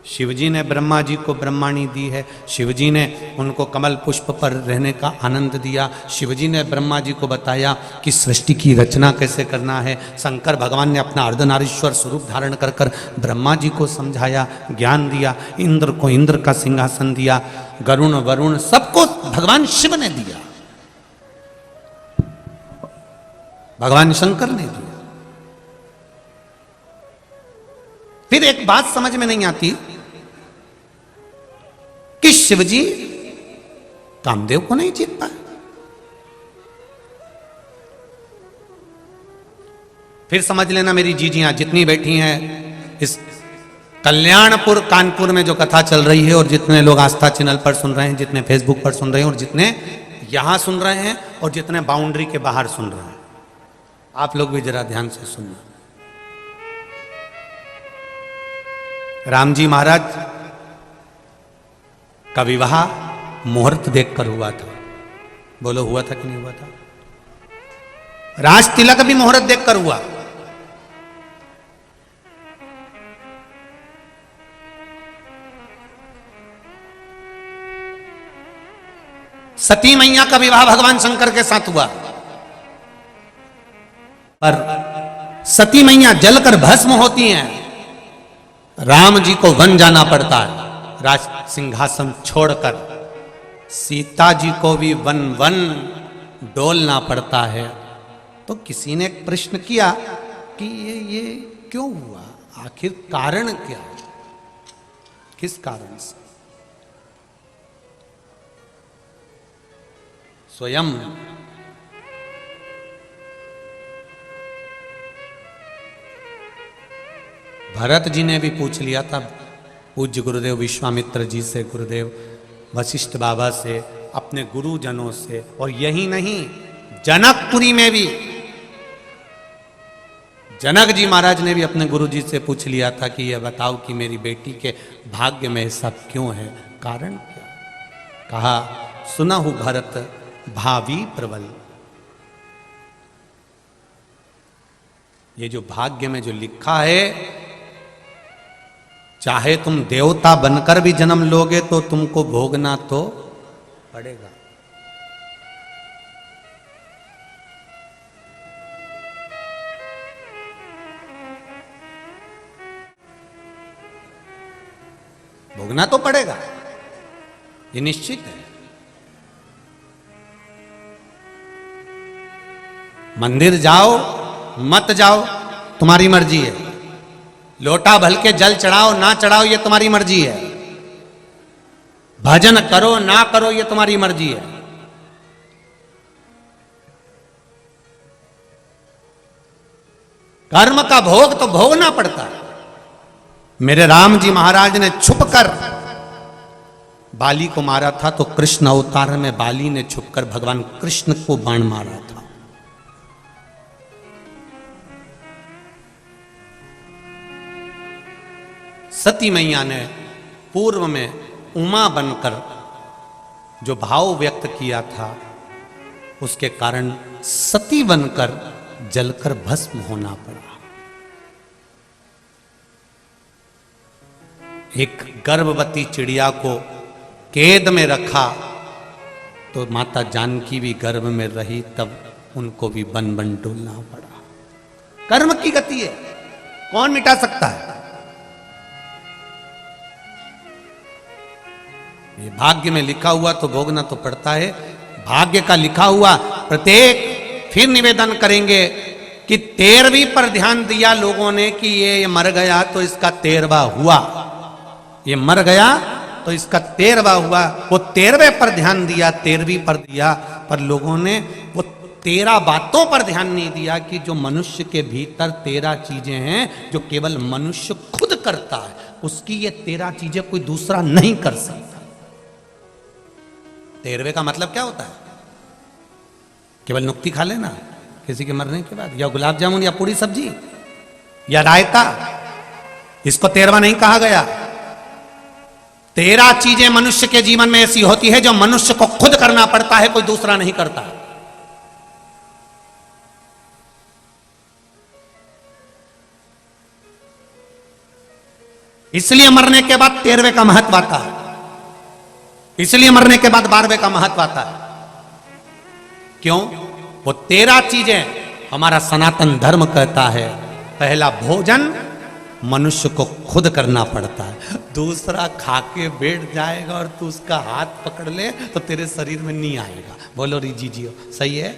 शिवजी ने ब्रह्मा जी को ब्रह्माणी दी है, शिवजी ने उनको कमल पुष्प पर रहने का आनंद दिया, शिवजी ने ब्रह्मा जी को बताया कि सृष्टि की रचना कैसे करना है, शंकर भगवान ने अपना अर्धनारीश्वर स्वरूप धारण कर कर ब्रह्मा जी को समझाया, ज्ञान दिया, इंद्र को इंद्र का सिंहासन दिया, गरुण वरुण सबको भगवान शिव ने दिया, भगवान शंकर ने दिया। फिर एक बात समझ में नहीं आती कि शिवजी कामदेव को नहीं जीत पाए। फिर समझ लेना मेरी जीजियां जितनी बैठी हैं इस कल्याणपुर कानपुर में जो कथा चल रही है, और जितने लोग आस्था चैनल पर सुन रहे हैं, जितने फेसबुक पर सुन रहे हैं, और जितने यहां सुन रहे हैं, और जितने बाउंड्री के बाहर सुन रहे हैं, आप लोग भी जरा ध्यान से सुनना। राम जी महाराज का विवाह मुहूर्त देखकर हुआ था। बोलो हुआ था कि नहीं हुआ था? राज तिलक भी मुहूर्त देखकर हुआ। सती मैया का विवाह भगवान शंकर के साथ हुआ, पर सती मैया जलकर भस्म होती हैं, राम जी को वन जाना पड़ता है। राज सिंहासन छोड़कर सीता जी को भी वन वन डोलना पड़ता है। तो किसी ने एक प्रश्न किया कि ये क्यों हुआ, आखिर कारण क्या है, किस कारण से? स्वयं भरत जी ने भी पूछ लिया था पूज्य गुरुदेव विश्वामित्र जी से, गुरुदेव वशिष्ठ बाबा से, अपने गुरुजनों से, और यही नहीं जनकपुरी में भी जनक जी महाराज ने भी अपने गुरु जी से पूछ लिया था कि यह बताओ कि मेरी बेटी के भाग्य में सब क्यों है, कारण क्या? कहा सुनहु भरत भावी प्रबल। ये जो भाग्य में जो लिखा है, चाहे तुम देवता बनकर भी जन्म लोगे तो तुमको भोगना तो पड़ेगा। भोगना तो पड़ेगा, ये निश्चित है। मंदिर जाओ मत जाओ तुम्हारी मर्जी है, लोटा भल के जल चढ़ाओ ना चढ़ाओ ये तुम्हारी मर्जी है, भजन करो ना करो ये तुम्हारी मर्जी है। कर्म का भोग तो भोगना पड़ता है। मेरे राम जी महाराज ने छुपकर बाली को मारा था, तो कृष्ण अवतार में बाली ने छुपकर भगवान कृष्ण को बाण मारा था। सती मैया ने पूर्व में उमा बनकर जो भाव व्यक्त किया था, उसके कारण सती बनकर जलकर भस्म होना पड़ा। एक गर्भवती चिड़िया को कैद में रखा तो माता जानकी भी गर्भ में रही, तब उनको भी बन बन डोलना पड़ा। कर्म की गति है, कौन मिटा सकता है? ये भाग्य में लिखा हुआ तो भोगना तो पड़ता है। भाग्य का लिखा हुआ प्रत्येक, फिर निवेदन करेंगे कि 13वीं पर ध्यान दिया लोगों ने कि ये मर गया तो इसका 13वां हुआ, ये मर गया तो इसका 13वां हुआ। वो 13वें पर ध्यान दिया, 13वीं पर दिया, पर लोगों ने वो 13 बातों पर ध्यान नहीं दिया कि जो मनुष्य के भीतर 13 चीजें हैं जो केवल मनुष्य खुद करता है, उसकी ये 13 चीजें कोई दूसरा नहीं कर सकता। 13वें का मतलब क्या होता है? केवल नुक्ती खा लेना किसी के मरने के बाद, या गुलाब जामुन या पूरी सब्जी या रायता, इसको 13वां नहीं कहा गया। 13 चीजें मनुष्य के जीवन में ऐसी होती है जो मनुष्य को खुद करना पड़ता है, कोई दूसरा नहीं करता। इसलिए मरने के बाद 13वें का महत्व आता है, इसलिए मरने के बाद 12वें का महत्व आता है। क्यों? वो 13 चीजें हमारा सनातन धर्म कहता है। पहला भोजन मनुष्य को खुद करना पड़ता है, दूसरा खा के बैठ जाएगा और तू उसका हाथ पकड़ ले तो तेरे शरीर में नहीं आएगा। बोलो री जी जियो, सही है?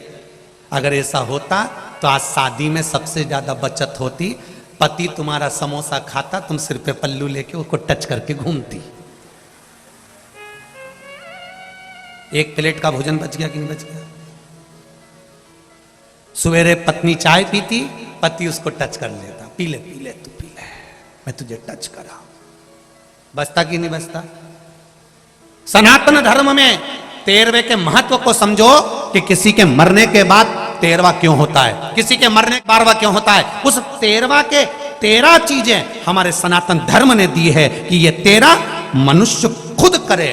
अगर ऐसा होता तो आज शादी में सबसे ज्यादा बचत होती। पति तुम्हारा समोसा खाता, तुम सिर पे पल्लू लेके उसको टच करके घूमती। एक प्लेट का भोजन बच गया कि नहीं बच गया? सवेरे पत्नी चाय पीती, पति उसको टच कर लेता, पी ले तू पी ले, मैं तुझे टच करा। बचता कि नहीं बचता? सनातन धर्म में 13वें के महत्व को समझो कि किसी के मरने के बाद 13वां क्यों होता है, किसी के मरने के 12वां क्यों होता है। उस 13वां के 13 चीजें हमारे सनातन धर्म ने दी है कि ये 13 मनुष्य खुद करे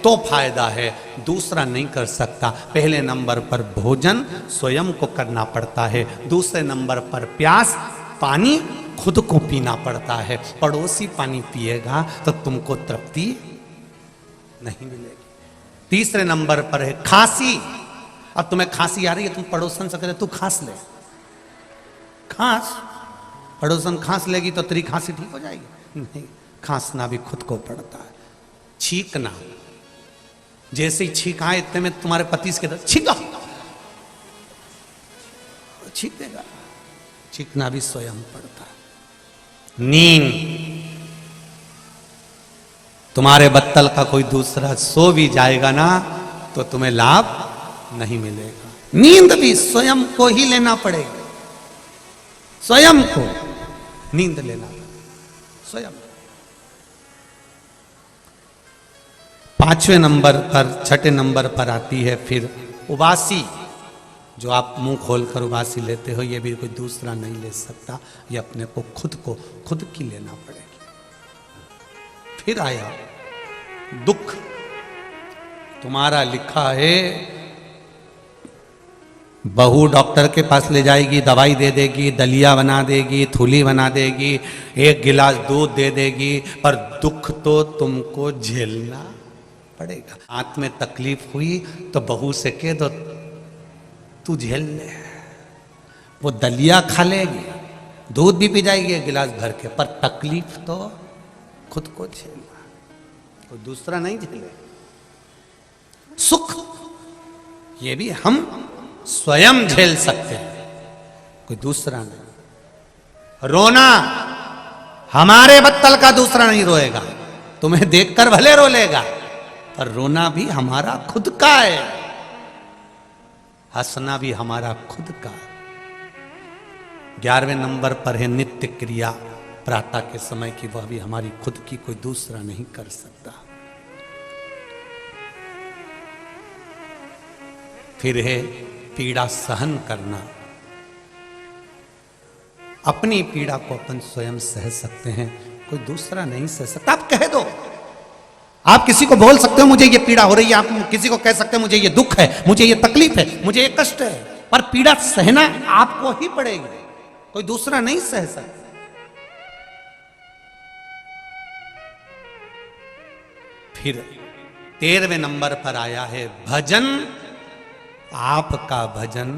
तो फायदा है, दूसरा नहीं कर सकता। पहले नंबर पर भोजन स्वयं को करना पड़ता है, दूसरे नंबर पर प्यास, पानी खुद को पीना पड़ता है। पड़ोसी पानी पिएगा तो तुमको तृप्ति नहीं मिलेगी। तीसरे नंबर पर है खांसी। अब तुम्हें खांसी आ रही है, तुम पड़ोसन से कहे तू खांस ले, खांस, पड़ोसन खांस लेगी तो तेरी खांसी ठीक हो जाएगी? नहीं, खांसना भी खुद को पड़ता है। छींकना, जैसे ही छींक आए इतने में तुम्हारे पति के छींका, छींक देगा। छींकना भी स्वयं पड़ता है। नींद, तुम्हारे बत्तल का कोई दूसरा सो भी जाएगा ना तो तुम्हें लाभ नहीं मिलेगा। नींद भी स्वयं को ही लेना पड़ेगा, स्वयं को नींद लेना स्वयं। 5वें नंबर पर, 6ठे नंबर पर आती है फिर उबासी। जो आप मुंह खोलकर उबासी लेते हो, ये भी कोई दूसरा नहीं ले सकता, ये अपने को खुद की लेना पड़ेगी। फिर आया दुख। तुम्हारा लिखा है बहू डॉक्टर के पास ले जाएगी, दवाई दे देगी, दलिया बना देगी, थूली बना देगी, 1 गिलास दूध दे देगी, पर दुख तो तुमको झेलना पड़ेगा। हाथ में तकलीफ हुई तो बहू से कह दो तू झेल ले, वो दलिया खा लेगी, दूध भी पी जाएगी 1 गिलास भर के, पर तकलीफ तो खुद को झेलना, कोई दूसरा नहीं झेले। सुख ये भी हम स्वयं झेल सकते हैं, कोई दूसरा नहीं। रोना हमारे बत्तल का दूसरा नहीं रोएगा, तुम्हें देखकर भले रो लेगा, पर रोना भी हमारा खुद का है, हंसना भी हमारा खुद का। 11वें नंबर पर है नित्य क्रिया, प्रातः के समय की, वह भी हमारी खुद की, कोई दूसरा नहीं कर सकता। फिर है पीड़ा सहन करना। अपनी पीड़ा को अपन स्वयं सह सकते हैं, कोई दूसरा नहीं सह सकता। आप कह दो, आप किसी को बोल सकते हो मुझे ये पीड़ा हो रही है, आप किसी को कह सकते हो मुझे ये दुख है, मुझे ये तकलीफ है, मुझे ये कष्ट है, पर पीड़ा सहना आपको ही पड़ेगी, कोई दूसरा नहीं सह सकता। फिर 13वें नंबर पर आया है भजन। आपका भजन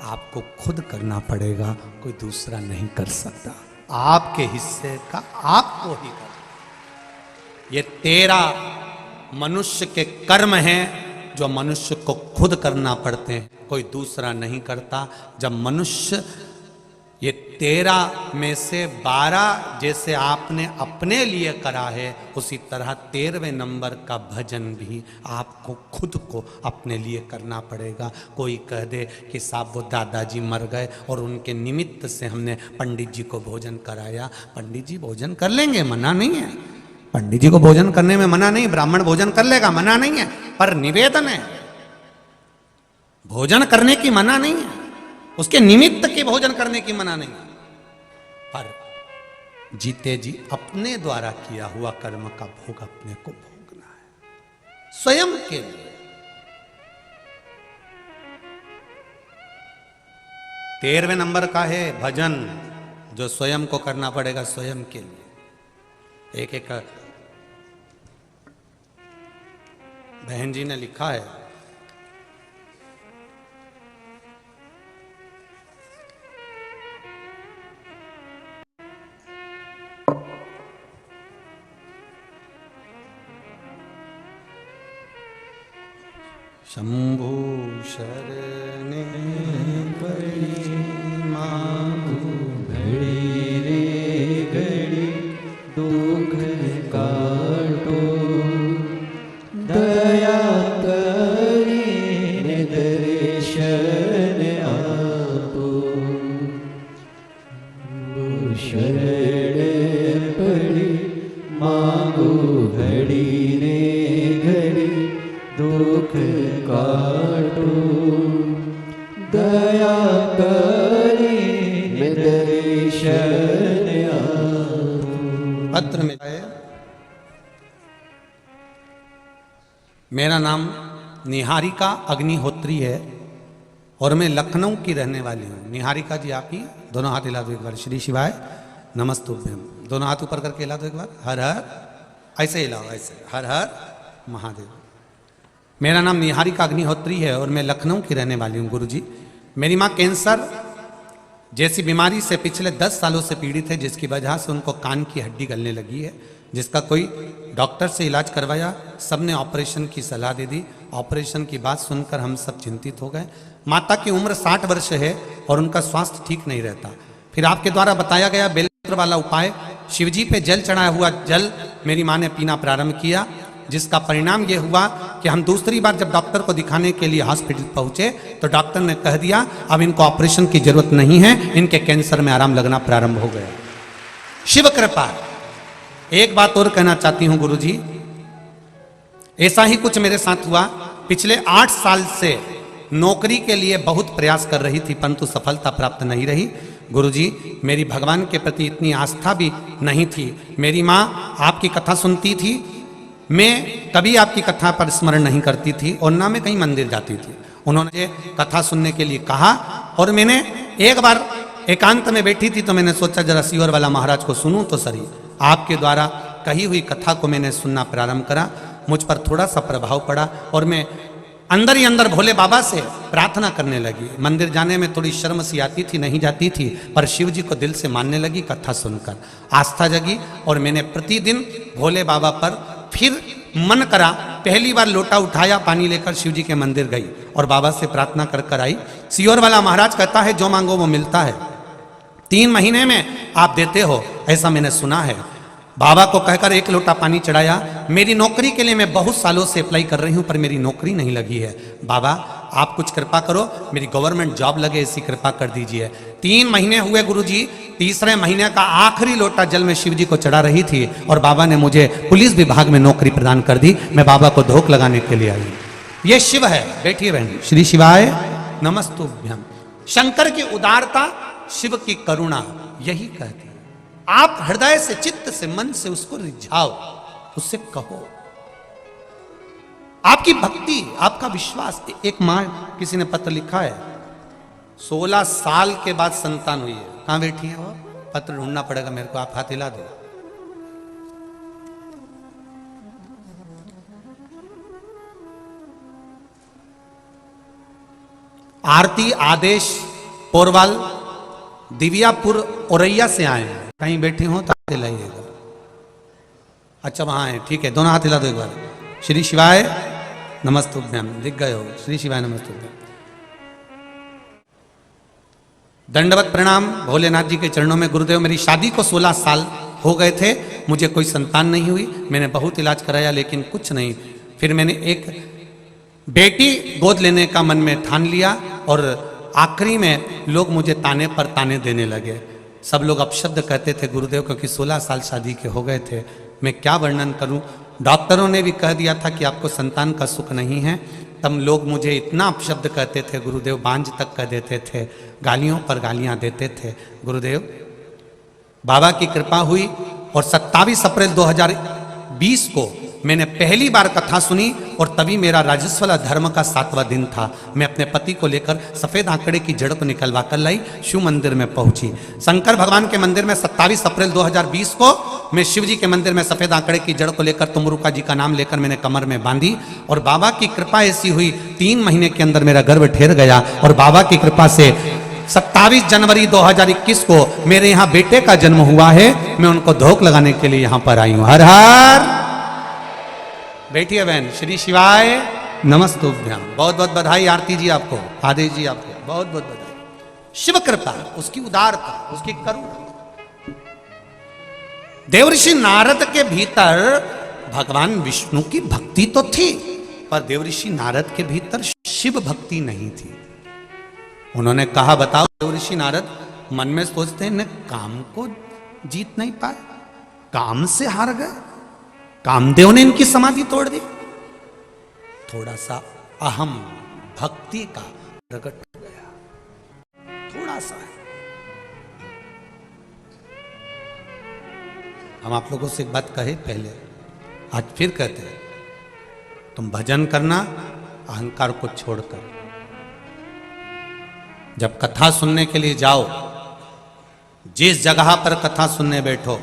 आपको खुद करना पड़ेगा, कोई दूसरा नहीं कर सकता। आपके हिस्से का आपको ही करना। ये 13 मनुष्य के कर्म हैं जो मनुष्य को खुद करना पड़ते हैं, कोई दूसरा नहीं करता। जब मनुष्य ये 13 में से 12 जैसे आपने अपने लिए करा है, उसी तरह 13वें नंबर का भजन भी आपको खुद को अपने लिए करना पड़ेगा। कोई कह दे कि साहब वो दादाजी मर गए और उनके निमित्त से हमने पंडित जी को भोजन कराया, पंडित जी भोजन कर लेंगे, मना नहीं है, पंडित जी को भोजन करने में मना नहीं, ब्राह्मण भोजन कर लेगा, मना नहीं है, पर निवेदन है, भोजन करने की मना नहीं है, उसके निमित्त के भोजन करने की मना नहीं, पर जीते जी अपने द्वारा किया हुआ कर्म का भोग अपने को भोगना है, स्वयं के लिए। 13वें नंबर का है भजन, जो स्वयं को करना पड़ेगा, स्वयं के लिए। एक एक बहन जी ने लिखा है, शंभु शरणे पड़ी मांगू घड़ी रे घड़ी दुख काटो, दया करीने दर्शन आपो। शरण पड़ी मांगू घड़ी रे घड़ी दुख काटो, दया करीने दर्शन आपो। पत्र में है, मेरा नाम निहारिका अग्निहोत्री है और मैं लखनऊ की रहने वाली हूँ। निहारिका जी आप ही, दोनों हाथ हिला दो एक बार, श्री शिवाय नमस्तुभ्यम, दोनों हाथ ऊपर करके हिला दो एक बार, हर हर, ऐसे हिलाओ, ऐसे हर हर महादेव। मेरा नाम निहारिका अग्निहोत्री है और मैं लखनऊ की रहने वाली हूँ। गुरुजी, मेरी माँ कैंसर जैसी बीमारी से पिछले 10 सालों से पीड़ित है, जिसकी वजह से उनको कान की हड्डी गलने लगी है जिसका कोई डॉक्टर से इलाज करवाया, सबने ऑपरेशन की सलाह दे दी। ऑपरेशन की बात सुनकर हम सब चिंतित हो गए। माता की उम्र 60 वर्ष है और उनका स्वास्थ्य ठीक नहीं रहता। फिर आपके द्वारा बताया गया बेलपत्र वाला उपाय, शिवजी पे जल चढ़ाया हुआ जल मेरी माँ ने पीना प्रारंभ किया, जिसका परिणाम ये हुआ कि हम दूसरी बार जब डॉक्टर को दिखाने के लिए हॉस्पिटल पहुंचे तो डॉक्टर ने कह दिया अब इनको ऑपरेशन की जरूरत नहीं है, इनके कैंसर में आराम लगना प्रारंभ हो गया। शिव कृपा। एक बात और कहना चाहती हूं गुरुजी, ऐसा ही कुछ मेरे साथ हुआ। पिछले 8 साल से नौकरी के लिए बहुत प्रयास कर रही थी परंतु सफलता प्राप्त नहीं रही। गुरुजी, मेरी भगवान के प्रति इतनी आस्था भी नहीं थी। मेरी माँ आपकी कथा सुनती थी, मैं कभी आपकी कथा पर स्मरण नहीं करती थी और ना मैं कहीं मंदिर जाती थी। उन्होंने कथा सुनने के लिए कहा और मैंने एक बार एकांत में बैठी थी तो मैंने सोचा जरा सीहोर वाला महाराज को सुनूं तो सही। आपके द्वारा कही हुई कथा को मैंने सुनना प्रारंभ करा। मुझ पर थोड़ा सा प्रभाव पड़ा और मैं अंदर ही अंदर भोले बाबा से प्रार्थना करने लगी। मंदिर जाने में थोड़ी शर्म सी आती थी, नहीं जाती थी, पर शिव जी को दिल से मानने लगी। कथा सुनकर आस्था जगी और मैंने प्रतिदिन भोले बाबा पर फिर मन करा। पहली बार लोटा उठाया, पानी लेकर शिव जी के मंदिर गई और बाबा से प्रार्थना कर कर आई। सीहोर वाला महाराज कहता है जो मांगो वो मिलता है, 3 महीने में आप देते हो, ऐसा मैंने सुना है। बाबा को कहकर 1 लोटा पानी चढ़ाया। मेरी नौकरी के लिए मैं बहुत सालों से अप्लाई कर रही हूं पर मेरी नौकरी नहीं लगी है। बाबा आप कुछ कृपा करो, मेरी गवर्नमेंट जॉब लगे, ऐसी कृपा कर दीजिए। 3 महीने हुए गुरुजी, तीसरे महीने का आखिरी लोटा जल में शिव जी को चढ़ा रही थी और बाबा ने मुझे पुलिस विभाग में नौकरी प्रदान कर दी। मैं बाबा को धोख लगाने के लिए आई। ये शिव है। बैठिए बहन। श्री शिवाय नमस्तुभ्यम। शंकर की उदारता, शिव की करुणा यही कहती है। आप हृदय से, चित्त से, मन से उसको रिझाओ, उससे कहो। आपकी भक्ति, आपका विश्वास। एक मां, किसी ने पत्र लिखा है 16 साल के बाद संतान हुई है। कहां बैठी है वो? पत्र ढूंढना पड़ेगा मेरे को, आप हाथ हिला दो। आरती आदेश पोरवाल दिव्यापुर औरैया से आए हैं। कहीं बैठे हो तो हाथ हिलाइएगा। अच्छा वहां है, ठीक है, दोनों हाथ हिला दो एक बार। श्री शिवाय नमस्तुभ्यम। दिख गए हो? श्री शिवाय नमस्तुभ्यम। दंडवत प्रणाम भोलेनाथ जी के चरणों में। गुरुदेव मेरी शादी को 16 साल हो गए थे, मुझे कोई संतान नहीं हुई। मैंने बहुत इलाज कराया लेकिन कुछ नहीं। फिर मैंने एक बेटी गोद लेने का मन में ठान लिया और आखिरी में लोग मुझे ताने पर ताने देने लगे। सब लोग अपशब्द कहते थे गुरुदेव, क्योंकि 16 साल शादी के हो गए थे। मैं क्या वर्णन करूं। डॉक्टरों ने भी कह दिया था कि आपको संतान का सुख नहीं है। तब लोग मुझे इतना अपशब्द कहते थे गुरुदेव, बांझ तक कह देते थे, गालियों पर गालियां देते थे। गुरुदेव बाबा की कृपा हुई और 27 अप्रैल 2020 को मैंने पहली बार कथा सुनी और तभी मेरा राजस्वला धर्म का 7वां दिन था। मैं अपने पति को लेकर सफेद आंकड़े की जड़ को निकलवा कर लाई, शिव मंदिर में पहुंची। शंकर भगवान के मंदिर में 27 अप्रैल 2020 को मैं शिव जी के मंदिर में सफेद आंकड़े की जड़ को लेकर तुमरुका जी का नाम लेकर मैंने कमर में बांधी और बाबा की कृपा ऐसी हुई 3 महीने के अंदर मेरा गर्भ ठहर गया। और बाबा की कृपा से 27 जनवरी 2021 को मेरे यहाँ बेटे का जन्म हुआ है। मैं उनको धोख लगाने के लिए यहाँ पर आई हूँ। हर हर। बैठिए बहन। श्री शिवाय नमस्तुभ्यम। बहुत बहुत बधाई आरती जी आपको, आदेश जी आपको बहुत बहुत बधाई। शिव कृपा, उसकी उदारता, उसकी करुणा। देवऋषि नारद के भीतर भगवान विष्णु की भक्ति तो थी पर देवऋषि नारद के भीतर शिव भक्ति नहीं थी। उन्होंने कहा बताओ देवऋषि नारद मन में सोचते हैं काम को जीत नहीं पाए, काम से हार गए, कामदेव ने इनकी समाधि तोड़ दी। थोड़ा सा अहम भक्ति का प्रकट हो गया, थोड़ा सा। हम आप लोगों से एक बात कहे पहले, आज फिर कहते हैं, तुम भजन करना अहंकार को छोड़कर। जब कथा सुनने के लिए जाओ, जिस जगह पर कथा सुनने बैठो,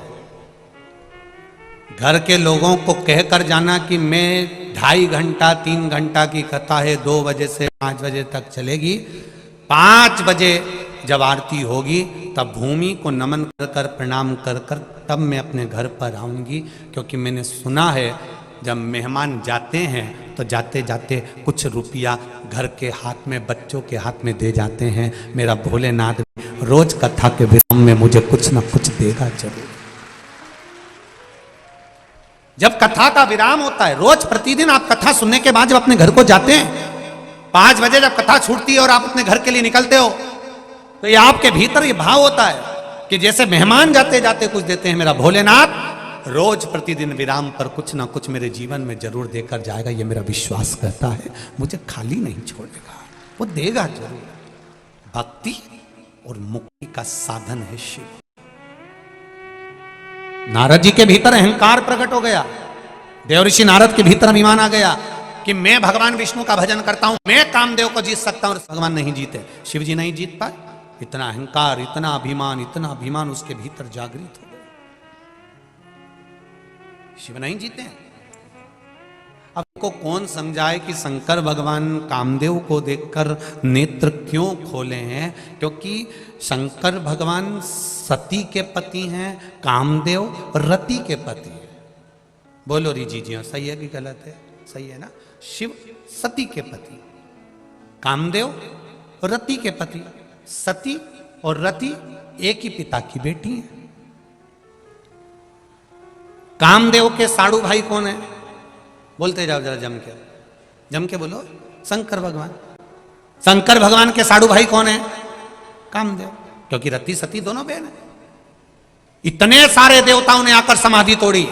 घर के लोगों को कहकर जाना कि मैं 2.5 घंटा 3 घंटा की कथा है, 2 बजे से 5 बजे तक चलेगी। 5 बजे जब आरती होगी तब भूमि को नमन कर कर प्रणाम कर कर तब मैं अपने घर पर आऊँगी, क्योंकि मैंने सुना है जब मेहमान जाते हैं तो जाते जाते कुछ रुपया घर के हाथ में, बच्चों के हाथ में दे जाते हैं। मेरा भोलेनाथ रोज कथा के विराम में मुझे कुछ ना कुछ देगा जरूर। जब कथा का विराम होता है, रोज प्रतिदिन आप कथा सुनने के बाद जब अपने घर को जाते हैं, 5 बजे जब कथा छूटती है और आप अपने घर के लिए निकलते हो, तो ये आपके भीतर ये भाव होता है कि जैसे मेहमान जाते जाते कुछ देते हैं, मेरा भोलेनाथ रोज प्रतिदिन विराम पर कुछ ना कुछ मेरे जीवन में जरूर देकर जाएगा। ये मेरा विश्वास करता है, मुझे खाली नहीं छोड़ेगा, वो देगा जरूर। भक्ति और मुक्ति का साधन है शिव। नारद जी के भीतर अहंकार प्रकट हो गया, देवऋषि नारद के भीतर अभिमान आ गया कि मैं भगवान विष्णु का भजन करता हूं, मैं कामदेव को जीत सकता हूं। भगवान नहीं जीते, शिव जी नहीं जीत पाए। इतना अहंकार, इतना अभिमान उसके भीतर जागृत हो गया। शिव नहीं जीते। अब को कौन समझाए कि शंकर भगवान कामदेव को देखकर नेत्र क्यों खोले हैं? क्योंकि शंकर भगवान सती के पति हैं, कामदेव रति के पति हैं। बोलो रीजी जी, सही है कि गलत है? सही है ना। शिव सती के पति, कामदेव रति के पति। सती और रति एक ही पिता की बेटी है। कामदेव के साड़ू भाई कौन है? बोलते जाओ जरा जम के बोलो। शंकर भगवान। शंकर भगवान के साड़ू भाई कौन है? कामदेव, क्योंकि रति सती दोनों बहन है। इतने सारे देवताओं ने आकर समाधि तोड़ी,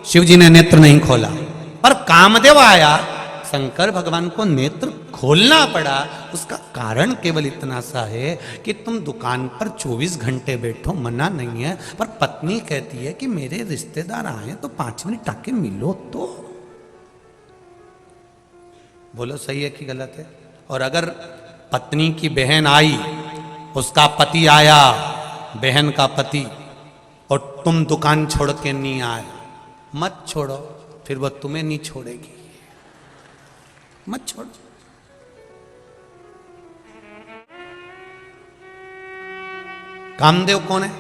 शिव जी ने नेत्र नहीं खोला, पर कामदेव आया, शंकर भगवान को नेत्र खोलना पड़ा। उसका कारण केवल इतना सा है कि तुम दुकान पर 24 घंटे बैठो, मना नहीं है, पर पत्नी कहती है कि मेरे रिश्तेदार आए तो 5 मिनट आके मिलो तो। बोलो सही है कि गलत है? और अगर पत्नी की बहन आई, उसका पति आया, बहन का पति, और तुम दुकान छोड़ के नहीं आए, मत छोड़ो, फिर वह तुम्हें नहीं छोड़ेगी। मत छोड़ो। कामदेव कौन है?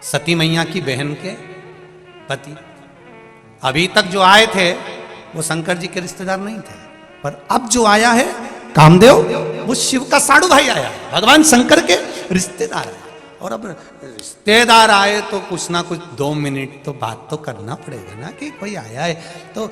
सती मैया की बहन के पति। अभी तक जो आए थे वो शंकर जी के रिश्तेदार नहीं थे, पर अब जो आया है कामदेव, वो शिव का साड़ू भाई आया, भगवान शंकर के रिश्तेदार है। और अब रिश्तेदार आए तो कुछ ना कुछ 2 मिनट तो बात तो करना पड़ेगा ना, कि कोई आया है तो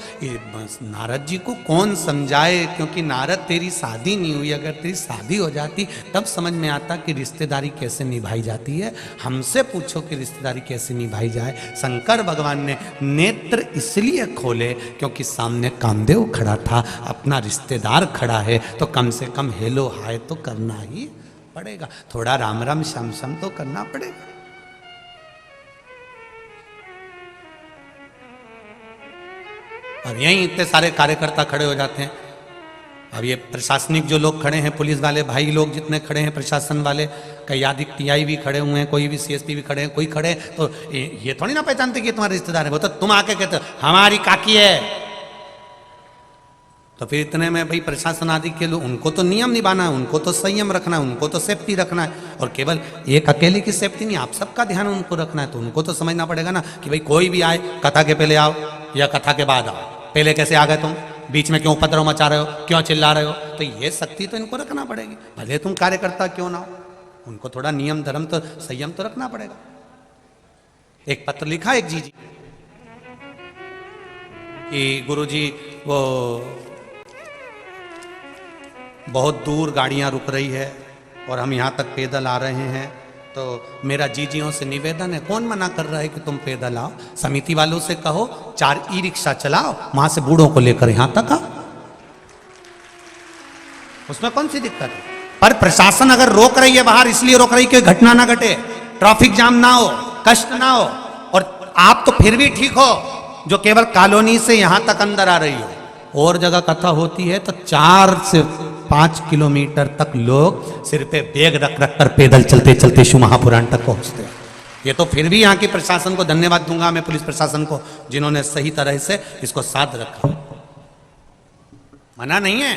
नारद जी को कौन समझाए? क्योंकि नारद तेरी शादी नहीं हुई, अगर तेरी शादी हो जाती तब समझ में आता कि रिश्तेदारी कैसे निभाई जाती है। हमसे पूछो कि रिश्तेदारी कैसे निभाई जाए। शंकर भगवान ने नेत्र इसलिए खोले क्योंकि सामने कामदेव खड़ा था, अपना रिश्तेदार खड़ा है, तो कम से कम हेलो हाय तो करना ही पड़ेगा, थोड़ा राम राम श्याम श्याम तो करना पड़ेगा। अब यहीं इतने सारे कार्यकर्ता खड़े हो जाते हैं। अब ये प्रशासनिक जो लोग खड़े हैं, पुलिस वाले भाई लोग जितने खड़े हैं, प्रशासन वाले, कई आदि टीआई भी खड़े हुए हैं, कोई भी सीएसपी भी खड़े हैं, कोई खड़े हैं, तो ये थोड़ी ना पहचानते कि तुम्हारे रिश्तेदार है। वो तो तुम आके कहते हो हमारी काकी है, तो फिर इतने में भाई प्रशासन आदि के लोग, उनको तो नियम निभाना है, उनको तो संयम रखना है, उनको तो सेफ्टी रखना है। और केवल एक अकेले की सेफ्टी नहीं, आप सबका ध्यान उनको रखना है। तो उनको तो समझना पड़ेगा ना कि भाई कोई भी आए, कथा के पहले आओ या कथा के बाद आओ। पहले कैसे आ गए तुम? बीच में क्यों उपद्रव मचा रहे हो? क्यों चिल्ला रहे हो? तो ये शक्ति तो इनको रखना पड़ेगी, भले तुम कार्यकर्ता क्यों ना हो। उनको थोड़ा नियम धर्म तो संयम तो रखना पड़ेगा। एक पत्र लिखा एक जी कि गुरुजी वो बहुत दूर गाड़ियां रुक रही है और हम यहाँ तक पैदल आ रहे हैं, तो मेरा जीजियों से निवेदन है, कौन मना कर रहा है कि तुम पैदल आओ? समिति वालों से कहो 4 ई-रिक्शा चलाओ, वहां से बूढ़ों को लेकर यहाँ तक आओ, उसमें कौन सी दिक्कत है? पर प्रशासन अगर रोक रही है बाहर, इसलिए रोक रही है कि घटना ना घटे, ट्रैफिक जाम ना हो, कष्ट ना हो। और आप तो फिर भी ठीक हो जो केवल कॉलोनी से यहाँ तक अंदर आ रही हो। और जगह कथा होती है तो 4 से 5 किलोमीटर तक लोग सिर पे बैग रख रख कर पैदल चलते चलते शिव महापुराण तक पहुंचते हैं। ये तो फिर भी यहाँ के प्रशासन को धन्यवाद दूंगा मैं, पुलिस प्रशासन को, जिन्होंने सही तरह से इसको साध रखा। मना नहीं है,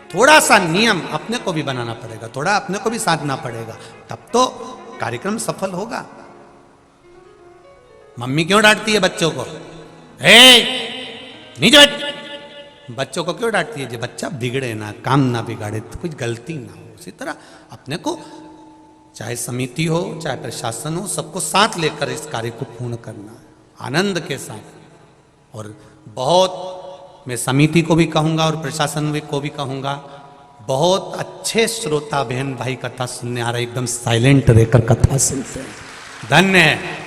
थोड़ा सा नियम अपने को भी बनाना पड़ेगा, थोड़ा अपने को भी साधना पड़ेगा, तब तो कार्यक्रम सफल होगा। मम्मी क्यों डांटती है बच्चों को? नीचे बैठ। बच्चों को क्यों डांटती है? जो बच्चा बिगड़े ना, काम ना बिगाड़े, तो कुछ गलती ना हो। उसी तरह अपने को, चाहे समिति हो चाहे प्रशासन हो, सबको साथ लेकर इस कार्य को पूर्ण करना आनंद के साथ। और बहुत मैं समिति को भी कहूंगा और प्रशासन को भी कहूंगा, बहुत अच्छे श्रोता बहन भाई कथा सुनने आ रहे, एकदम साइलेंट रहकर कथा सुनते हैं, धन्य है।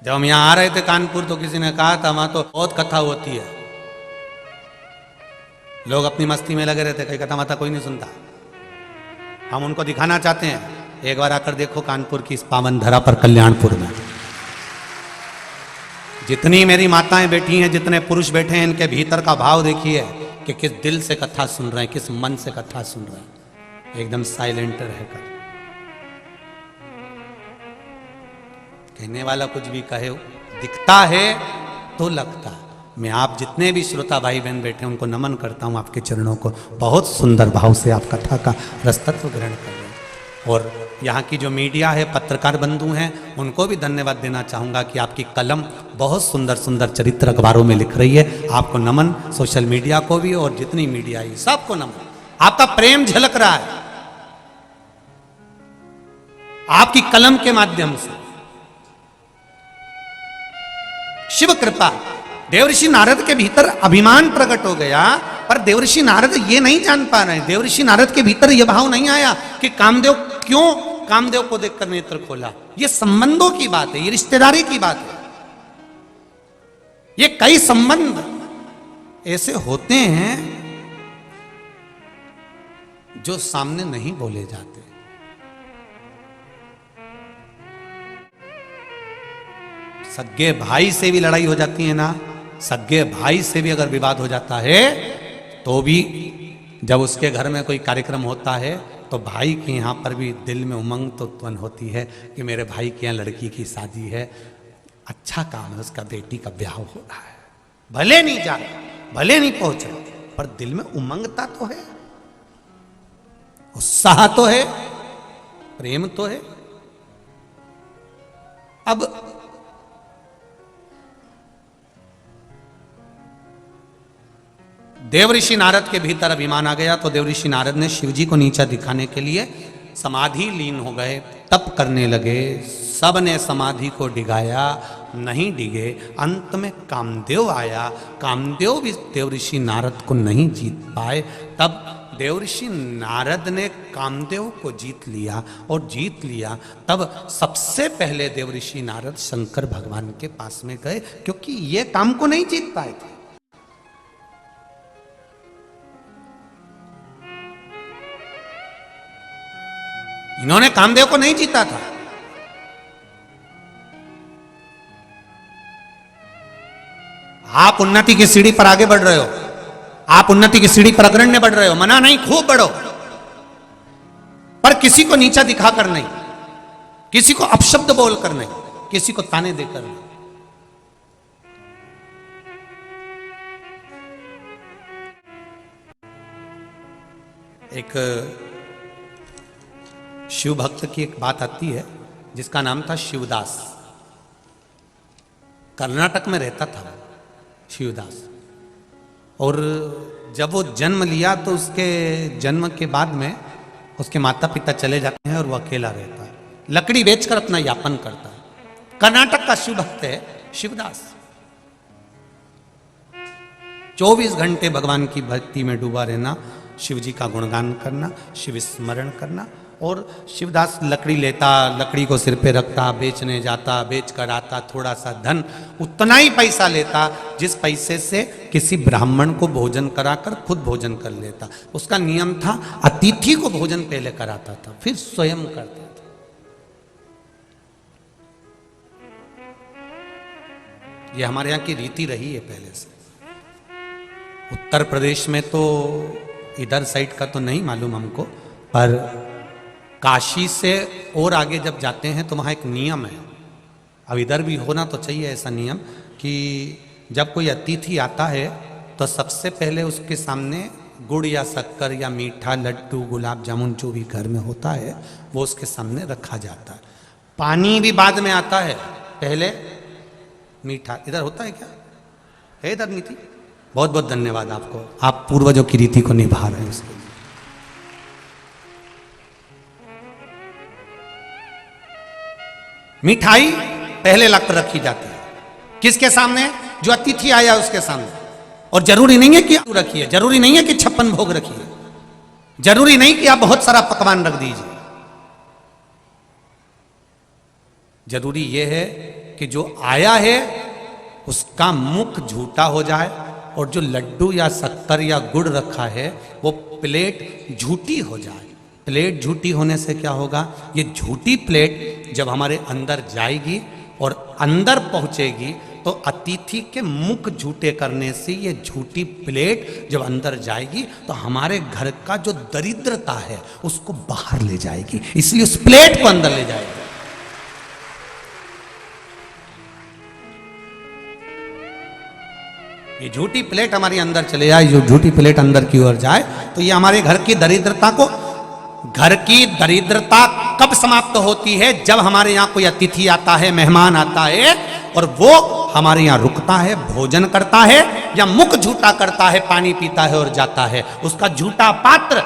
जब हम यहां आ रहे थे कानपुर तो किसी ने कहा था वहां तो बहुत कथा होती है, लोग अपनी मस्ती में लगे रहते, कई कथा माता कोई नहीं सुनता। हम उनको दिखाना चाहते हैं, एक बार आकर देखो कानपुर की इस पावन धरा पर, कल्याणपुर में जितनी मेरी माताएं बैठी हैं, जितने पुरुष बैठे हैं, इनके भीतर का भाव देखिए कि किस दिल से कथा सुन रहे हैं, किस मन से कथा सुन रहे हैं, एकदम साइलेंट रहकर। कहने वाला कुछ भी कहे, दिखता है तो लगता है। मैं आप जितने भी श्रोता भाई बहन बैठे हैं उनको नमन करता हूं, आपके चरणों को। बहुत सुंदर भाव से आप कथा का रसतत्व ग्रहण कर रहे हैं। और यहाँ की जो मीडिया है, पत्रकार बंधु हैं, उनको भी धन्यवाद देना चाहूँगा कि आपकी कलम बहुत सुंदर सुंदर चरित्र अखबारों में लिख रही है। आपको नमन, सोशल मीडिया को भी और जितनी मीडिया है सबको नमन। आपका प्रेम झलक रहा है आपकी कलम के माध्यम से। शिव कृपा, देवऋषि नारद के भीतर अभिमान प्रकट हो गया, पर देवऋषि नारद ये नहीं जान पा रहे, देवऋषि नारद के भीतर यह भाव नहीं आया कि कामदेव क्यों कामदेव को देखकर नेत्र खोला। ये संबंधों की बात है, ये रिश्तेदारी की बात है। ये कई संबंध ऐसे होते हैं जो सामने नहीं बोले जाते। सगे भाई से भी लड़ाई हो जाती है ना, सगे भाई से भी अगर विवाद हो जाता है तो भी जब उसके घर में कोई कार्यक्रम होता है तो भाई के यहाँ पर भी दिल में उमंग तो उत्पन्न होती है कि मेरे भाई के यहाँ लड़की की शादी है, अच्छा काम है, उसका बेटी का ब्याह हो रहा है। भले नहीं जा रहा, भले नहीं पहुंच रहा, पर दिल में उमंगता तो है, उत्साह तो है, प्रेम तो है। अब देवऋषि नारद के भीतर अभिमान आ गया तो देवऋषि नारद ने शिवजी को नीचा दिखाने के लिए समाधि लीन हो गए, तप करने लगे। सब ने समाधि को डिगाया, नहीं डिगे। अंत में कामदेव आया, कामदेव भी देवऋषि नारद को नहीं जीत पाए। तब देवऋषि नारद ने कामदेव को जीत लिया, और जीत लिया तब सबसे पहले देवऋषि नारद शंकर भगवान के पास में गए, क्योंकि ये काम को नहीं जीत पाए थे। इन्होंने कामदेव को नहीं जीता था। आप उन्नति की सीढ़ी पर आगे बढ़ रहे हो, आप उन्नति की सीढ़ी पर अग्रण्य बढ़ रहे हो, मना नहीं, खूब बढ़ो, पर किसी को नीचा दिखाकर नहीं, किसी को अपशब्द बोलकर नहीं, किसी को ताने देकर नहीं। एक शिव भक्त की एक बात आती है जिसका नाम था शिवदास। कर्नाटक में रहता था शिवदास, और जब वो जन्म लिया तो उसके जन्म के बाद में उसके माता पिता चले जाते हैं और वो अकेला रहता है, लकड़ी बेचकर अपना यापन करता है। कर्नाटक का शिव भक्त है शिवदास। 24 घंटे भगवान की भक्ति में डूबा रहना, शिव जी का गुणगान करना, शिव स्मरण करना। और शिवदास लकड़ी लेता, लकड़ी को सिर पे रखता, बेचने जाता, बेच कर आता, थोड़ा सा धन, उतना ही पैसा लेता जिस पैसे से किसी ब्राह्मण को भोजन कराकर खुद भोजन कर लेता। उसका नियम था, अतिथि को भोजन पहले कराता था, फिर स्वयं करता था। ये हमारे यहाँ की रीति रही है पहले से। उत्तर प्रदेश में तो इधर साइड का तो नहीं मालूम हमको, पर काशी से और आगे जब जाते हैं तो वहाँ एक नियम है, अब इधर भी होना तो चाहिए ऐसा नियम, कि जब कोई अतिथि आता है तो सबसे पहले उसके सामने गुड़ या शक्कर या मीठा, लड्डू, गुलाब जामुन जो भी घर में होता है वो उसके सामने रखा जाता है। पानी भी बाद में आता है, पहले मीठा। इधर होता है क्या? है इधर नीति? बहुत बहुत धन्यवाद आपको, आप पूर्वजों की रीति को निभा रहे हैं उसके लिए। मिठाई पहले रखी जाती है किसके सामने? जो अतिथि आया उसके सामने। और जरूरी नहीं है कि आप रखिए, जरूरी नहीं है कि 56 भोग रखिए, जरूरी नहीं कि आप बहुत सारा पकवान रख दीजिए। जरूरी यह है कि जो आया है उसका मुख झूठा हो जाए, और जो लड्डू या शक्कर या गुड़ रखा है वो प्लेट झूठी हो जाए। प्लेट झूठी होने से क्या होगा? ये झूठी प्लेट जब हमारे अंदर जाएगी और अंदर पहुंचेगी तो अतिथि के मुख झूठे करने से ये झूठी प्लेट जब अंदर जाएगी तो हमारे घर का जो दरिद्रता है उसको बाहर ले जाएगी, इसलिए उस प्लेट को अंदर ले जाएगी। ये झूठी प्लेट हमारे अंदर चले जाए, जो झूठी प्लेट अंदर की ओर जाए तो ये हमारे घर की दरिद्रता को, घर की दरिद्रता कब समाप्त होती है? जब हमारे यहाँ कोई अतिथि आता है, मेहमान आता है और वो हमारे यहाँ रुकता है, भोजन करता है या मुख झूठा करता है, पानी पीता है और जाता है। उसका झूठा पात्र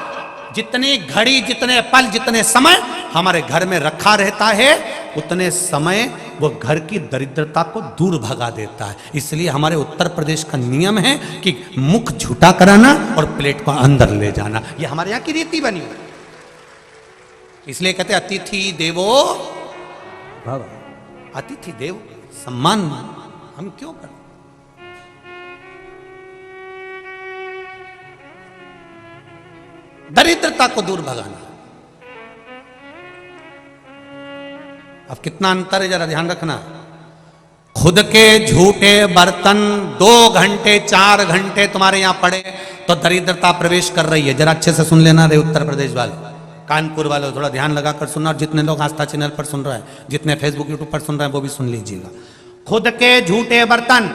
जितनी घड़ी, जितने पल, जितने समय हमारे घर में रखा रहता है उतने समय वो घर की दरिद्रता को दूर भगा देता है। इसलिए हमारे उत्तर प्रदेश का नियम है कि मुख झूठा कराना और प्लेट को अंदर ले जाना, ये हमारे यहाँ की रीति बनी है। इसलिए कहते अतिथि देवो भव। अतिथि देव सम्मान हम क्यों करते? दरिद्रता को दूर भगाना। अब कितना अंतर है जरा ध्यान रखना। खुद के झूठे बर्तन 2 घंटे 4 घंटे तुम्हारे यहां पड़े तो दरिद्रता प्रवेश कर रही है। जरा अच्छे से सुन लेना रे उत्तर प्रदेश वाले, कानपुर वाले, थोड़ा ध्यान लगाकर सुनना। और जितने लोग आस्था चैनल पर सुन रहे हैं, जितने फेसबुक यूट्यूब पर सुन रहे हैं वो भी सुन लीजिएगा। खुद के झूठे बर्तन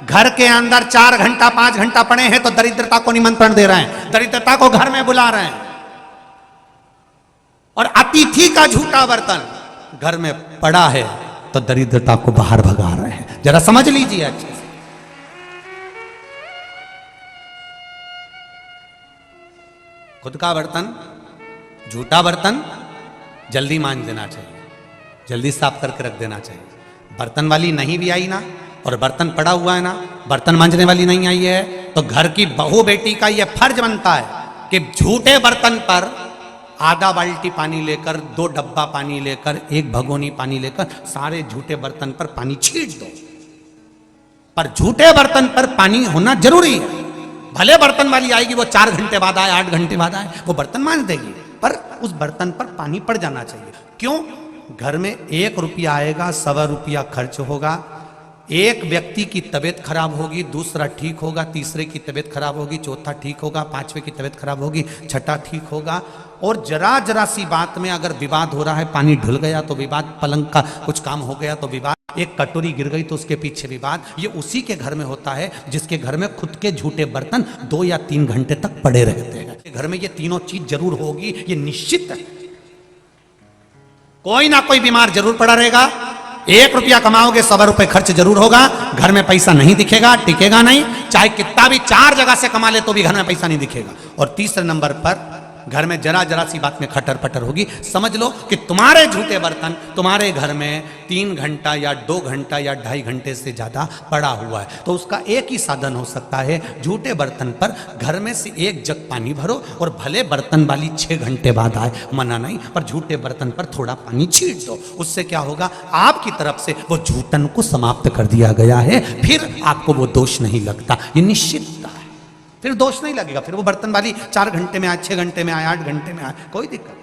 घर के अंदर 4 घंटा 5 घंटा पड़े हैं तो दरिद्रता को निमंत्रण दे रहे हैं, दरिद्रता को घर में बुला रहे हैं। और अतिथि का झूठा बर्तन घर में पड़ा है तो दरिद्रता को बाहर भगा रहे हैं। जरा समझ लीजिए अच्छे से। खुद का बर्तन, झूठा बर्तन जल्दी मांज देना चाहिए, जल्दी साफ करके रख देना चाहिए। बर्तन वाली नहीं भी आई ना और बर्तन पड़ा हुआ है ना, बर्तन मांजने वाली नहीं आई है तो घर की बहू बेटी का यह फर्ज बनता है कि झूठे बर्तन पर आधा बाल्टी पानी लेकर, 2 डब्बा पानी लेकर, 1 भगोनी पानी लेकर सारे झूठे बर्तन पर पानी छीट दो। पर झूठे बर्तन पर पानी होना जरूरी है। भले बर्तन वाली आएगी, वो 4 घंटे बाद आए, 8 घंटे बाद आए, वो बर्तन मांज देगी, पर उस बर्तन पर पानी पड़ जाना चाहिए। क्यों? घर में 1 रुपया आएगा, 1.25 रुपया खर्च होगा। एक व्यक्ति की तबीयत खराब होगी, दूसरा ठीक होगा, तीसरे की तबीयत खराब होगी, चौथा ठीक होगा, 5वें की तबीयत खराब होगी, छठा ठीक होगा। और जरा जरा सी बात में अगर विवाद हो रहा है, पानी ढुल गया तो विवाद, पलंग का कुछ काम हो गया तो विवाद, एक कटोरी गिर गई तो उसके पीछे विवाद। ये उसी के घर में होता है जिसके घर में खुद के झूठे बर्तन 2 या 3 घंटे तक पड़े रहते हैं। घर में ये तीनों चीज जरूर होगी, ये निश्चित है। कोई ना कोई बीमार जरूर पड़ा रहेगा। 1 रुपया कमाओगे, 1.25 रुपये खर्च जरूर होगा। घर में पैसा नहीं दिखेगा, टिकेगा नहीं। चाहे कितना भी 4 जगह से कमा ले तो भी घर में पैसा नहीं दिखेगा। और तीसरे नंबर पर घर में जरा जरा सी बात में खटर पटर होगी। समझ लो कि तुम्हारे झूठे बर्तन तुम्हारे घर में 3 घंटा या 2 घंटा या 2.5 घंटे से ज्यादा पड़ा हुआ है। तो उसका एक ही साधन हो सकता है, झूठे बर्तन पर घर में से 1 जग पानी भरो और भले बर्तन वाली 6 घंटे बाद आए, मना नहीं, पर झूठे बर्तन पर थोड़ा पानी छीट दो। उससे क्या होगा? आपकी तरफ से वो झूठन को समाप्त कर दिया गया है, फिर आपको वो दोष नहीं लगता। ये निश्चित है, फिर दोष नहीं लगेगा। फिर वो बर्तन वाली 4 घंटे में आए, 6 घंटे में आए, 8 घंटे में आए, कोई दिक्कत।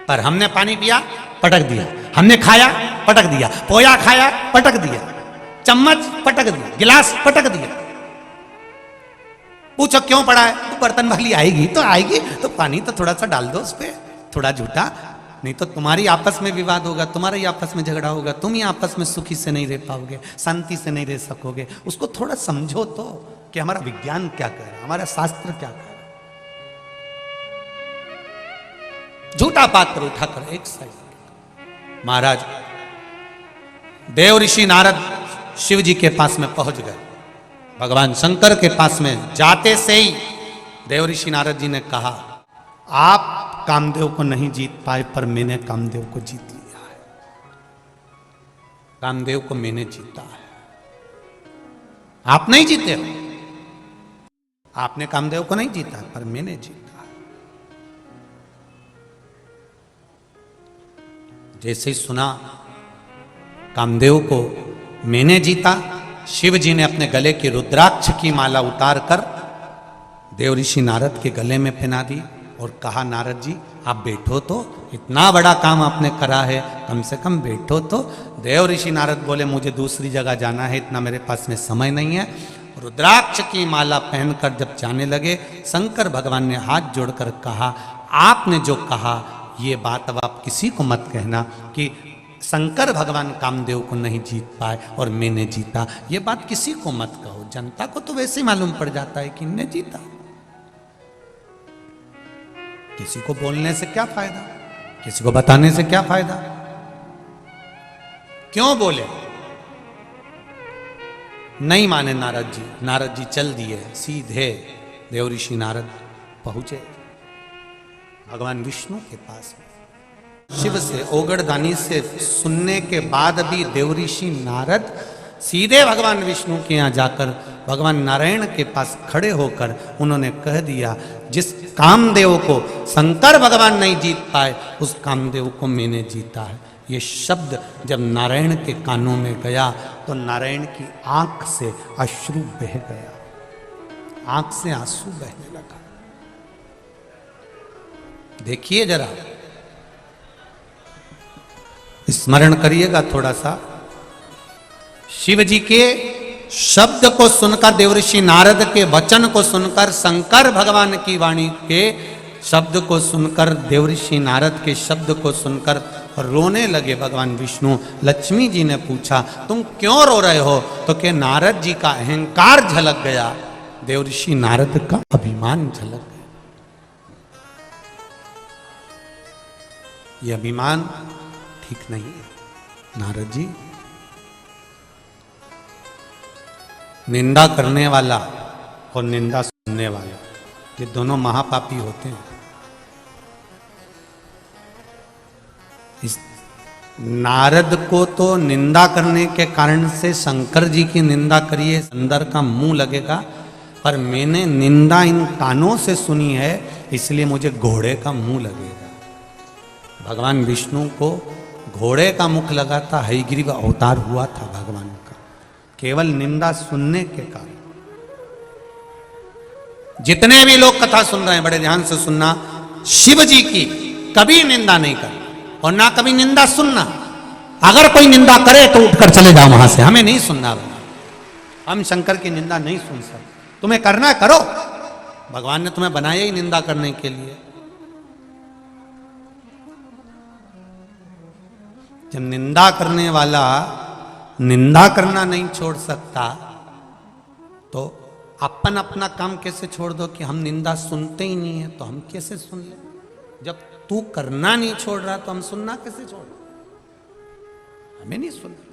पर हमने पानी पिया, पटक दिया, हमने खाया, पटक दिया, पोया खाया, पटक दिया, चम्मच पटक दिया, गिलास पटक दिया। पूछो क्यों पड़ा है? तो बर्तन वाली आएगी तो आएगी, तो पानी तो थोड़ा सा डाल दो उस पर, थोड़ा झूठा नहीं तो तुम्हारी आपस में विवाद होगा, तुम्हारा ही आपस में झगड़ा होगा, तुम ही आपस में सुखी से नहीं रह पाओगे, शांति से नहीं रह सकोगे। उसको थोड़ा समझो तो कि हमारा विज्ञान क्या कह रहा है, हमारा शास्त्र क्या कह रहा है। झूठा पात्र उठाकर एक साइड। महाराज देव ऋषि नारद शिव जी के पास में पहुंच गए। भगवान शंकर के पास में जाते से ही देव ऋषि नारद जी ने कहा, आप कामदेव को नहीं जीत पाए, पर मैंने कामदेव को जीत लिया है। कामदेव को मैंने जीता है, आप नहीं जीते हो। आपने कामदेव को नहीं जीता, पर मैंने जीता है। जैसे ही सुना कामदेव को मैंने जीता, शिव जी ने अपने गले की रुद्राक्ष की माला उतारकर देव ऋषि नारद के गले में पहना दी और कहा, नारद जी आप बैठो तो, इतना बड़ा काम आपने करा है, कम से कम बैठो तो। देव ऋषि नारद बोले, मुझे दूसरी जगह जाना है, इतना मेरे पास में समय नहीं है। रुद्राक्ष की माला पहनकर जब जाने लगे, शंकर भगवान ने हाथ जोड़कर कहा, आपने जो कहा ये बात अब आप किसी को मत कहना कि शंकर भगवान कामदेव को नहीं जीत पाए और मैंने जीता। ये बात किसी को मत कहो, जनता को तो वैसे ही मालूम पड़ जाता है कि इनने जीता। किसी को बोलने से क्या फायदा, किसी को बताने से क्या फायदा। क्यों बोले? नहीं माने नारद जी। नारद जी चल दिए, सीधे देव ऋषि नारद पहुंचे भगवान विष्णु के पास में। शिव से, ओगड़दानी से सुनने के बाद भी देव ऋषि नारद सीधे भगवान विष्णु के यहाँ जाकर भगवान नारायण के पास खड़े होकर उन्होंने कह दिया, जिस कामदेव को शंकर भगवान नहीं जीत पाए, उस कामदेव को मैंने जीता है। ये शब्द जब नारायण के कानों में गया तो नारायण की आंख से अश्रु बह गया, आंख से आंसू बहने लगा। देखिए जरा, स्मरण करिएगा थोड़ा सा। शिव जी के शब्द को सुनकर, देवऋषि नारद के वचन को सुनकर, शंकर भगवान की वाणी के शब्द को सुनकर, देवऋषि नारद के शब्द को सुनकर रोने लगे भगवान विष्णु। लक्ष्मी जी ने पूछा, तुम क्यों रो रहे हो? तो के नारद जी का अहंकार झलक गया, देवऋषि नारद का अभिमान झलक गया। यह अभिमान ठीक नहीं है नारद जी। निंदा करने वाला और निंदा सुनने वाला, ये दोनों महापापी होते हैं। इस नारद को तो निंदा करने के कारण से शंकर जी की निंदा करिए, अंदर का मुंह लगेगा, पर मैंने निंदा इन कानों से सुनी है, इसलिए मुझे घोड़े का मुंह लगेगा। भगवान विष्णु को घोड़े का मुख लगा था, हयग्रीव अवतार हुआ था भगवान का, केवल निंदा सुनने के कारण। जितने भी लोग कथा सुन रहे हैं, बड़े ध्यान से सुनना, शिव जी की कभी निंदा नहीं करना और ना कभी निंदा सुनना। अगर कोई निंदा करे तो उठकर चले जाओ वहां से, हमें नहीं सुनना। हम शंकर की निंदा नहीं सुन सकते। तुम्हें करना करो, भगवान ने तुम्हें बनाया ही निंदा करने के लिए। जब निंदा करने वाला निंदा करना नहीं छोड़ सकता, तो अपन अपना काम कैसे छोड़ दो कि हम निंदा सुनते ही नहीं है, तो हम कैसे सुन ले? जब तू करना नहीं छोड़ रहा तो हम सुनना कैसे छोड़? हमें नहीं सुनना,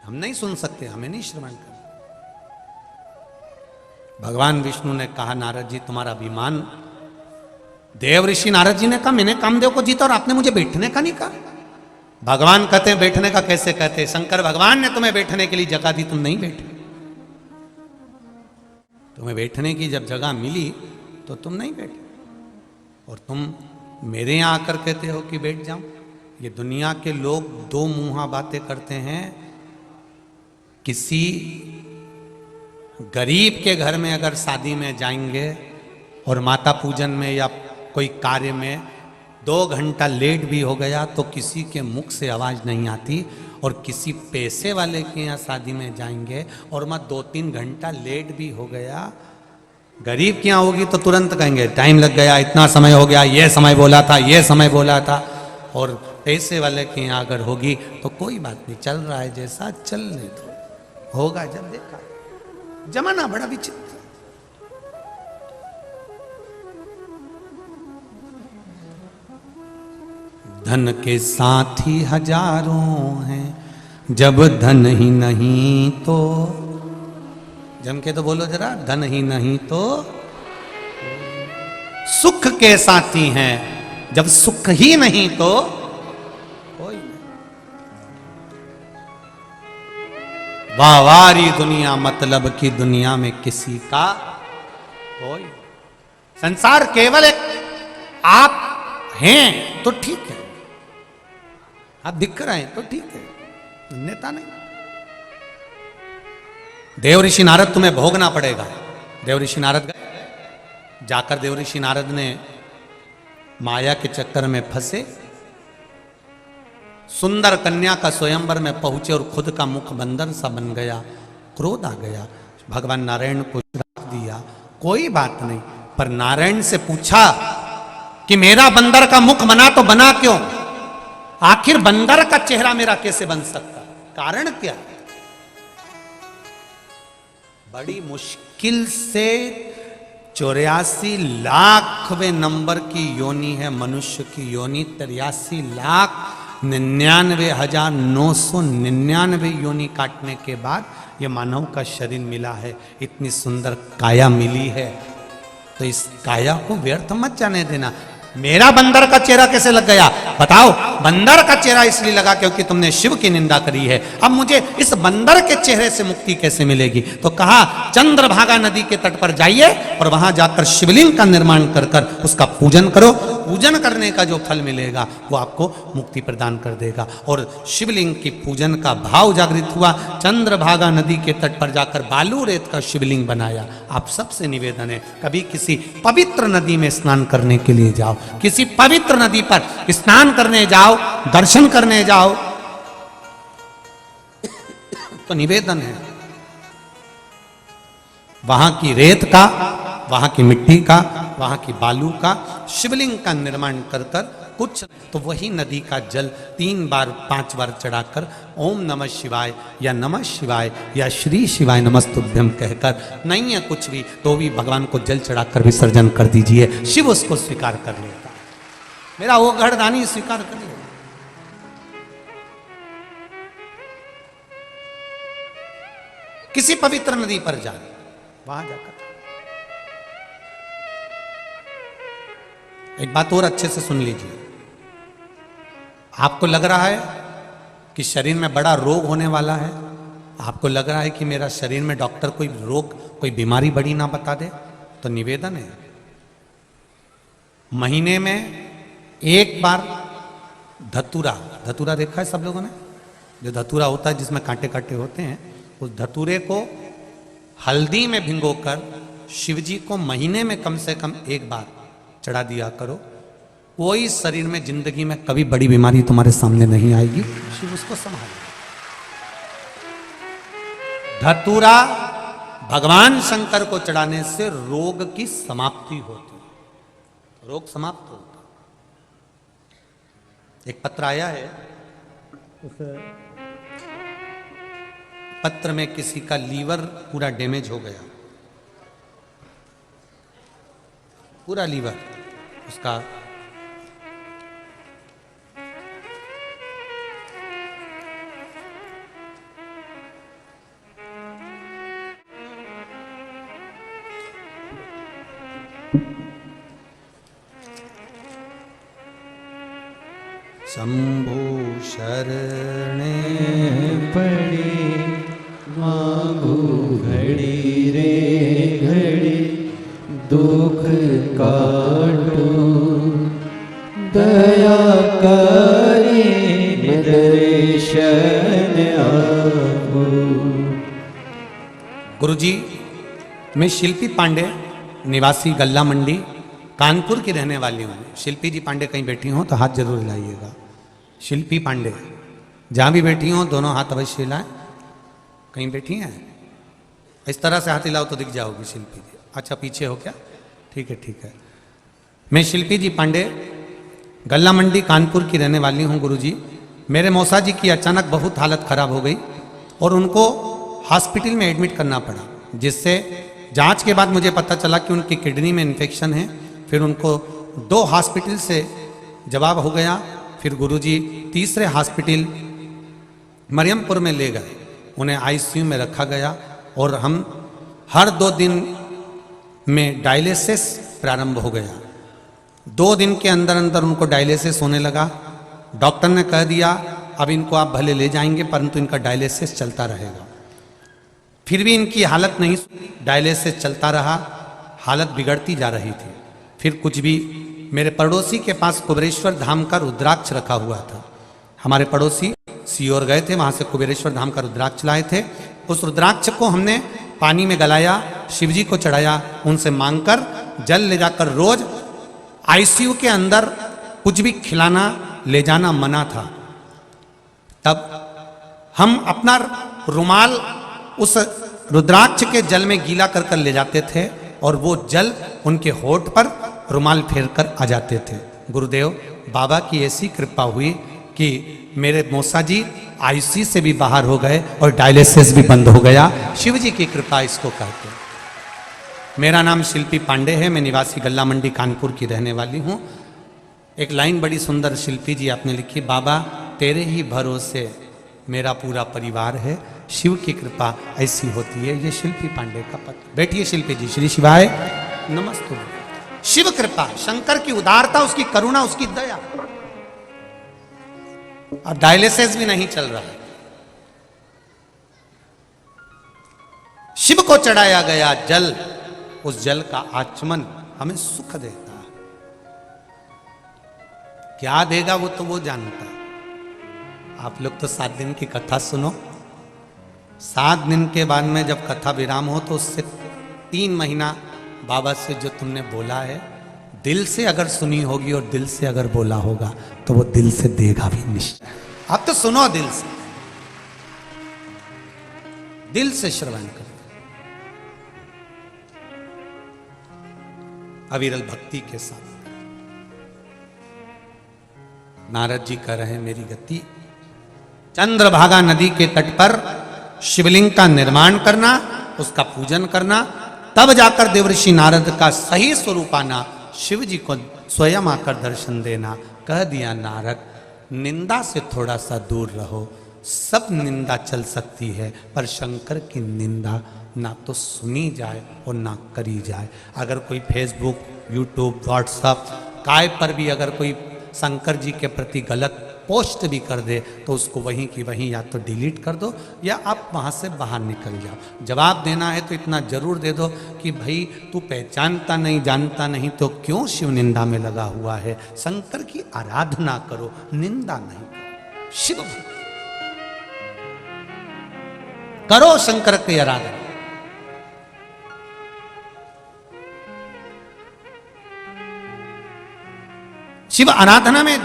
हम नहीं सुन सकते, हमें नहीं श्रवण करना। भगवान विष्णु ने कहा, नारद जी तुम्हारा अभिमान। देव ऋषि नारद जी ने कहा, मैंने कामदेव को जीता और आपने मुझे बैठने का नहीं कहा। भगवान कहते हैं बैठने का कैसे कहते हैं? शंकर भगवान ने तुम्हें बैठने के लिए जगह दी, तुम नहीं बैठे। तुम्हें बैठने की जब जगह मिली तो तुम नहीं बैठे, और तुम मेरे यहां आकर कहते हो कि बैठ जाओ। ये दुनिया के लोग दो मुंहा बातें करते हैं। किसी गरीब के घर में अगर शादी में जाएंगे और माता पूजन में या कोई कार्य में 2 घंटा लेट भी हो गया तो किसी के मुख से आवाज़ नहीं आती, और किसी पैसे वाले के यहाँ शादी में जाएंगे और मैं 2-3 घंटा लेट भी हो गया गरीब की यहाँ होगी तो तुरंत कहेंगे टाइम लग गया, इतना समय हो गया, ये समय बोला था, ये समय बोला था। और पैसे वाले के यहाँ अगर होगी तो कोई बात नहीं, चल रहा है जैसा चलने दो, होगा जब देखा। जमाना बड़ा विचित्र। धन के साथी हजारों हैं, जब धन ही नहीं तो, जम के तो बोलो जरा, धन ही नहीं तो सुख के साथी हैं, जब सुख ही नहीं तो कोई नहीं। वाहवारी दुनिया मतलब की दुनिया में किसी का कोई। संसार केवल एक आप हैं तो ठीक है, आप दिख रहे हैं तो ठीक है, नेता नहीं। देव ऋषि नारद तुम्हें भोगना पड़ेगा। देव ऋषि नारद गए, जाकर देव ऋषि नारद ने माया के चक्कर में फंसे, सुंदर कन्या का स्वयंवर में पहुंचे और खुद का मुख बंदर सा बन गया। क्रोध आ गया, भगवान नारायण को श्राप दिया। कोई बात नहीं, पर नारायण से पूछा कि मेरा बंदर का मुख बना तो बना क्यों? आखिर बंदर का चेहरा मेरा कैसे बन सकता? कारण क्या? बड़ी मुश्किल से 84 लाखवें नंबर की योनि है मनुष्य की योनि। 83,99,999 योनि काटने के बाद ये मानव का शरीर मिला है। इतनी सुंदर काया मिली है, तो इस काया को व्यर्थ मत जाने देना। मेरा बंदर का चेहरा कैसे लग गया बताओ? बंदर का चेहरा इसलिए लगा क्योंकि तुमने शिव की निंदा करी है। अब मुझे इस बंदर के चेहरे से मुक्ति कैसे मिलेगी? तो कहा चंद्रभागा नदी के तट पर जाइए और वहां जाकर शिवलिंग का निर्माण कर कर उसका पूजन करो। पूजन करने का जो फल मिलेगा वो आपको मुक्ति प्रदान कर देगा। और शिवलिंग की पूजन का भाव जागृत हुआ। चंद्रभागा नदी के तट पर जाकर बालू रेत का शिवलिंग बनाया। आप सबसे निवेदन है, कभी किसी पवित्र नदी में स्नान करने के लिए जाओ, किसी पवित्र नदी पर स्नान करने जाओ, दर्शन करने जाओ, तो निवेदन है वहां की रेत का, वहां की मिट्टी का, वहां की बालू का शिवलिंग का निर्माण कर कर कुछ तो वही नदी का जल 3 बार 5 बार चढ़ाकर ओम नमः शिवाय या नमः शिवाय या श्री शिवाय नमस्तुभ्यम कहकर, नहीं है कुछ भी तो भी भगवान को जल चढ़ाकर विसर्जन कर दीजिए। शिव उसको स्वीकार कर लेगा, मेरा वो घड़दानी स्वीकार कर लेगा। किसी पवित्र नदी पर जाए, वहां जाकर एक बात और अच्छे से सुन लीजिए। आपको लग रहा है कि शरीर में बड़ा रोग होने वाला है, आपको लग रहा है कि मेरा शरीर में डॉक्टर कोई रोग, कोई बीमारी बड़ी ना बता दे, तो निवेदन है महीने में एक बार धतूरा, धतूरा देखा है सब लोगों ने? जो धतूरा होता है जिसमें कांटे कांटे होते हैं, उस धतूरे को हल्दी में भिगोकर शिवजी को महीने में कम से कम एक बार चढ़ा दिया करो। कोई शरीर में जिंदगी में कभी बड़ी बीमारी तुम्हारे सामने नहीं आएगी, शिव उसको संभालेगा। धतूरा भगवान शंकर को चढ़ाने से रोग की समाप्ति होती है, रोग समाप्त होता है। एक पत्र आया है, उस पत्र में किसी का लीवर पूरा डैमेज हो गया, पूरा लीवर उसका शंभु शरणे पड़ी मांगू घड़ी रे घड़ी दुख काटो दया करी दर्शन आपो। गुरुजी, मैं शिल्पी पांडे, निवासी गल्ला मंडी कानपुर की रहने वाली हूँ। शिल्पी जी पांडे कहीं बैठी हो तो हाथ जरूर हिलाइएगा। शिल्पी पांडे जहाँ भी बैठी हो दोनों हाथ अवश्य हिलाएं। कहीं बैठी हैं? इस तरह से हाथ हिलाओ तो दिख जाओगी शिल्पी जी। अच्छा पीछे हो क्या? ठीक है ठीक है। मैं शिल्पी जी पांडे गल्ला मंडी कानपुर की रहने वाली हूँ गुरुजी। मेरे मौसा जी की अचानक बहुत हालत खराब हो गई और उनको हॉस्पिटल में एडमिट करना पड़ा, जिससे जांच के बाद मुझे पता चला कि उनकी किडनी में इन्फेक्शन है। फिर उनको 2 हॉस्पिटल से जवाब हो गया। फिर गुरुजी तीसरे हॉस्पिटल मरियमपुर में ले गए, उन्हें आईसीयू में रखा गया और हम हर 2 दिन में डायलिसिस प्रारंभ हो गया। 2 दिन के अंदर अंदर उनको डायलिसिस होने लगा। डॉक्टर ने कह दिया अब इनको आप भले ले जाएंगे परंतु इनका डायलिसिस चलता रहेगा। फिर भी इनकी हालत नहीं, डायलिसिस चलता रहा, हालत बिगड़ती जा रही थी। फिर कुछ भी, मेरे पड़ोसी के पास कुबेरेश्वर धाम का रुद्राक्ष रखा हुआ था। हमारे पड़ोसी सीहोर गए थे, वहां से कुबेरेश्वर धाम का रुद्राक्ष लाए थे। उस रुद्राक्ष को हमने पानी में गलाया, शिवजी को चढ़ाया, उनसे मांगकर जल ले जाकर रोज आईसीयू के अंदर कुछ भी खिलाना ले जाना मना था। तब हम अपना रुमाल उस रुद्राक्ष के जल में गीला कर कर ले जाते थे और वो जल उनके होठ पर रुमाल फेर कर आ जाते थे। गुरुदेव बाबा की ऐसी कृपा हुई कि मेरे मौसा जी आईसीयू से भी बाहर हो गए और डायलिसिस भी बंद हो गया। शिव जी की कृपा इसको कहते हैं। मेरा नाम शिल्पी पांडे है, मैं निवासी गल्ला मंडी कानपुर की रहने वाली हूँ। एक लाइन बड़ी सुंदर शिल्पी जी आपने लिखी, बाबा तेरे ही भरोसे मेरा पूरा परिवार है, शिव की कृपा ऐसी होती है। ये शिल्पी पांडे का पत्र। बैठिए शिल्पी जी। श्री शिवाय नमस्तु। शिव कृपा, शंकर की उदारता, उसकी करुणा, उसकी दया। और डायलिसिस भी नहीं चल रहा है। शिव को चढ़ाया गया जल, उस जल का आचमन हमें सुख देता है। क्या देगा वो तो वो जानता है। आप लोग तो 7 दिन की कथा सुनो। 7 दिन के बाद में जब कथा विराम हो तो उससे 3 महीना बाबा से जो तुमने बोला है दिल से अगर सुनी होगी और दिल से अगर बोला होगा तो वो दिल से देगा भी निश्चय। आप तो सुनो दिल से, दिल से श्रवण करो। अविरल भक्ति के साथ। नारद जी कह रहे हैं मेरी गति चंद्रभागा नदी के तट पर शिवलिंग का निर्माण करना, उसका पूजन करना, तब जाकर देवऋषि नारद का सही स्वरूप आना, शिव जी को स्वयं आकर दर्शन देना। कह दिया नारद निंदा से थोड़ा सा दूर रहो, सब निंदा चल सकती है पर शंकर की निंदा ना तो सुनी जाए और ना करी जाए। अगर कोई फेसबुक, यूट्यूब, व्हाट्सएप काय पर भी अगर कोई शंकर जी के प्रति गलत पोस्ट भी कर दे तो उसको वहीं की वहीं या तो डिलीट कर दो या आप वहाँ से बाहर निकल जाओ। जवाब देना है तो इतना जरूर दे दो कि भाई तू पहचानता नहीं, जानता नहीं तो क्यों शिव निंदा में लगा हुआ है। शंकर की आराधना करो, निंदा नहीं करो। शिव करो शंकर की आराधना। शिव आराधना में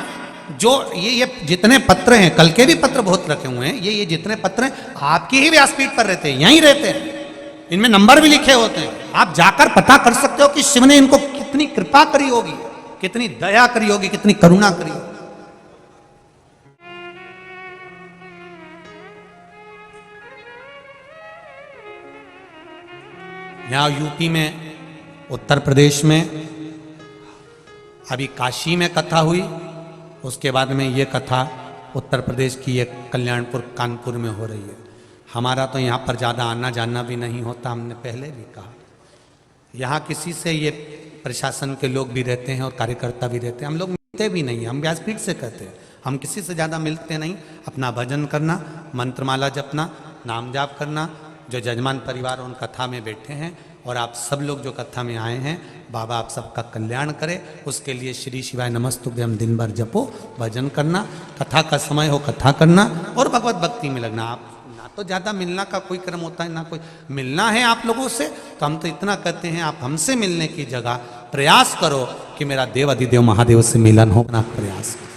जो ये जितने पत्र हैं, कल के भी पत्र बहुत रखे हुए हैं, ये जितने पत्र हैं आपकी ही व्यासपीठ पर रहते हैं, यहीं रहते हैं, इनमें नंबर भी लिखे होते हैं। आप जाकर पता कर सकते हो कि शिव ने इनको कितनी कृपा करी होगी, कितनी दया करी होगी, कितनी करुणा करी होगी। यहां यूपी में, उत्तर प्रदेश में, अभी काशी में कथा हुई, उसके बाद में ये कथा उत्तर प्रदेश की एक कल्याणपुर कानपुर में हो रही है। हमारा तो यहाँ पर ज़्यादा आना जाना भी नहीं होता, हमने पहले भी कहा। यहाँ किसी से ये प्रशासन के लोग भी रहते हैं और कार्यकर्ता भी रहते हैं, हम लोग मिलते भी नहीं, हम व्यासपीठ से कहते हैं, हम किसी से ज़्यादा मिलते नहीं। अपना भजन करना, मंत्रमाला जपना, नाम जाप करना। जो जजमान परिवार उन कथा में बैठे हैं और आप सब लोग जो कथा में आए हैं, बाबा आप सबका कल्याण करे, उसके लिए श्री शिवाय नमस्तुभ्यं दिन भर जपो, भजन करना, कथा का समय हो कथा करना और भगवत भक्ति में लगना। आप ना तो ज़्यादा मिलना का कोई क्रम होता है, ना कोई मिलना है आप लोगों से, तो हम तो इतना कहते हैं आप हमसे मिलने की जगह प्रयास करो कि मेरा देव अधिदेव महादेव से मिलन हो, ना प्रयास करो।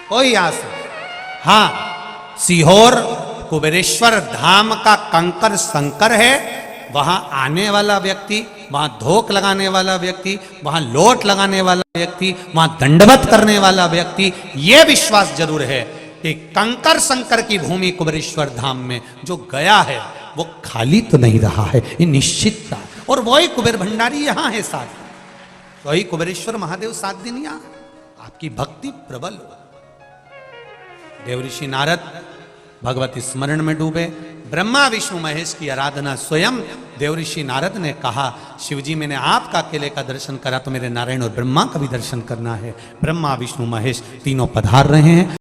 कोई आस हाँ, सीहोर, कुबेरेश्वर धाम का कंकर संकर है, वहां आने वाला व्यक्ति, वहां धोख लगाने वाला व्यक्ति, वहां लोट लगाने वाला व्यक्ति, वहां दंडवत करने वाला व्यक्ति, ये विश्वास जरूर है कि कंकर संकर की भूमि कुबेरेश्वर धाम में जो गया है वो खाली तो नहीं रहा है, ये निश्चित था। और वही कुबेर भंडारी यहां है साथ, वही कुबेरेश्वर महादेव 7 दिन यहां, आपकी भक्ति प्रबल हो। देव ऋषि नारद भगवती स्मरण में डूबे, ब्रह्मा विष्णु महेश की आराधना स्वयं देव ऋषि नारद ने कहा, शिवजी मैंने आपका अकेले का दर्शन करा तो मेरे नारायण और ब्रह्मा का भी दर्शन करना है। ब्रह्मा विष्णु महेश तीनों पधार रहे हैं।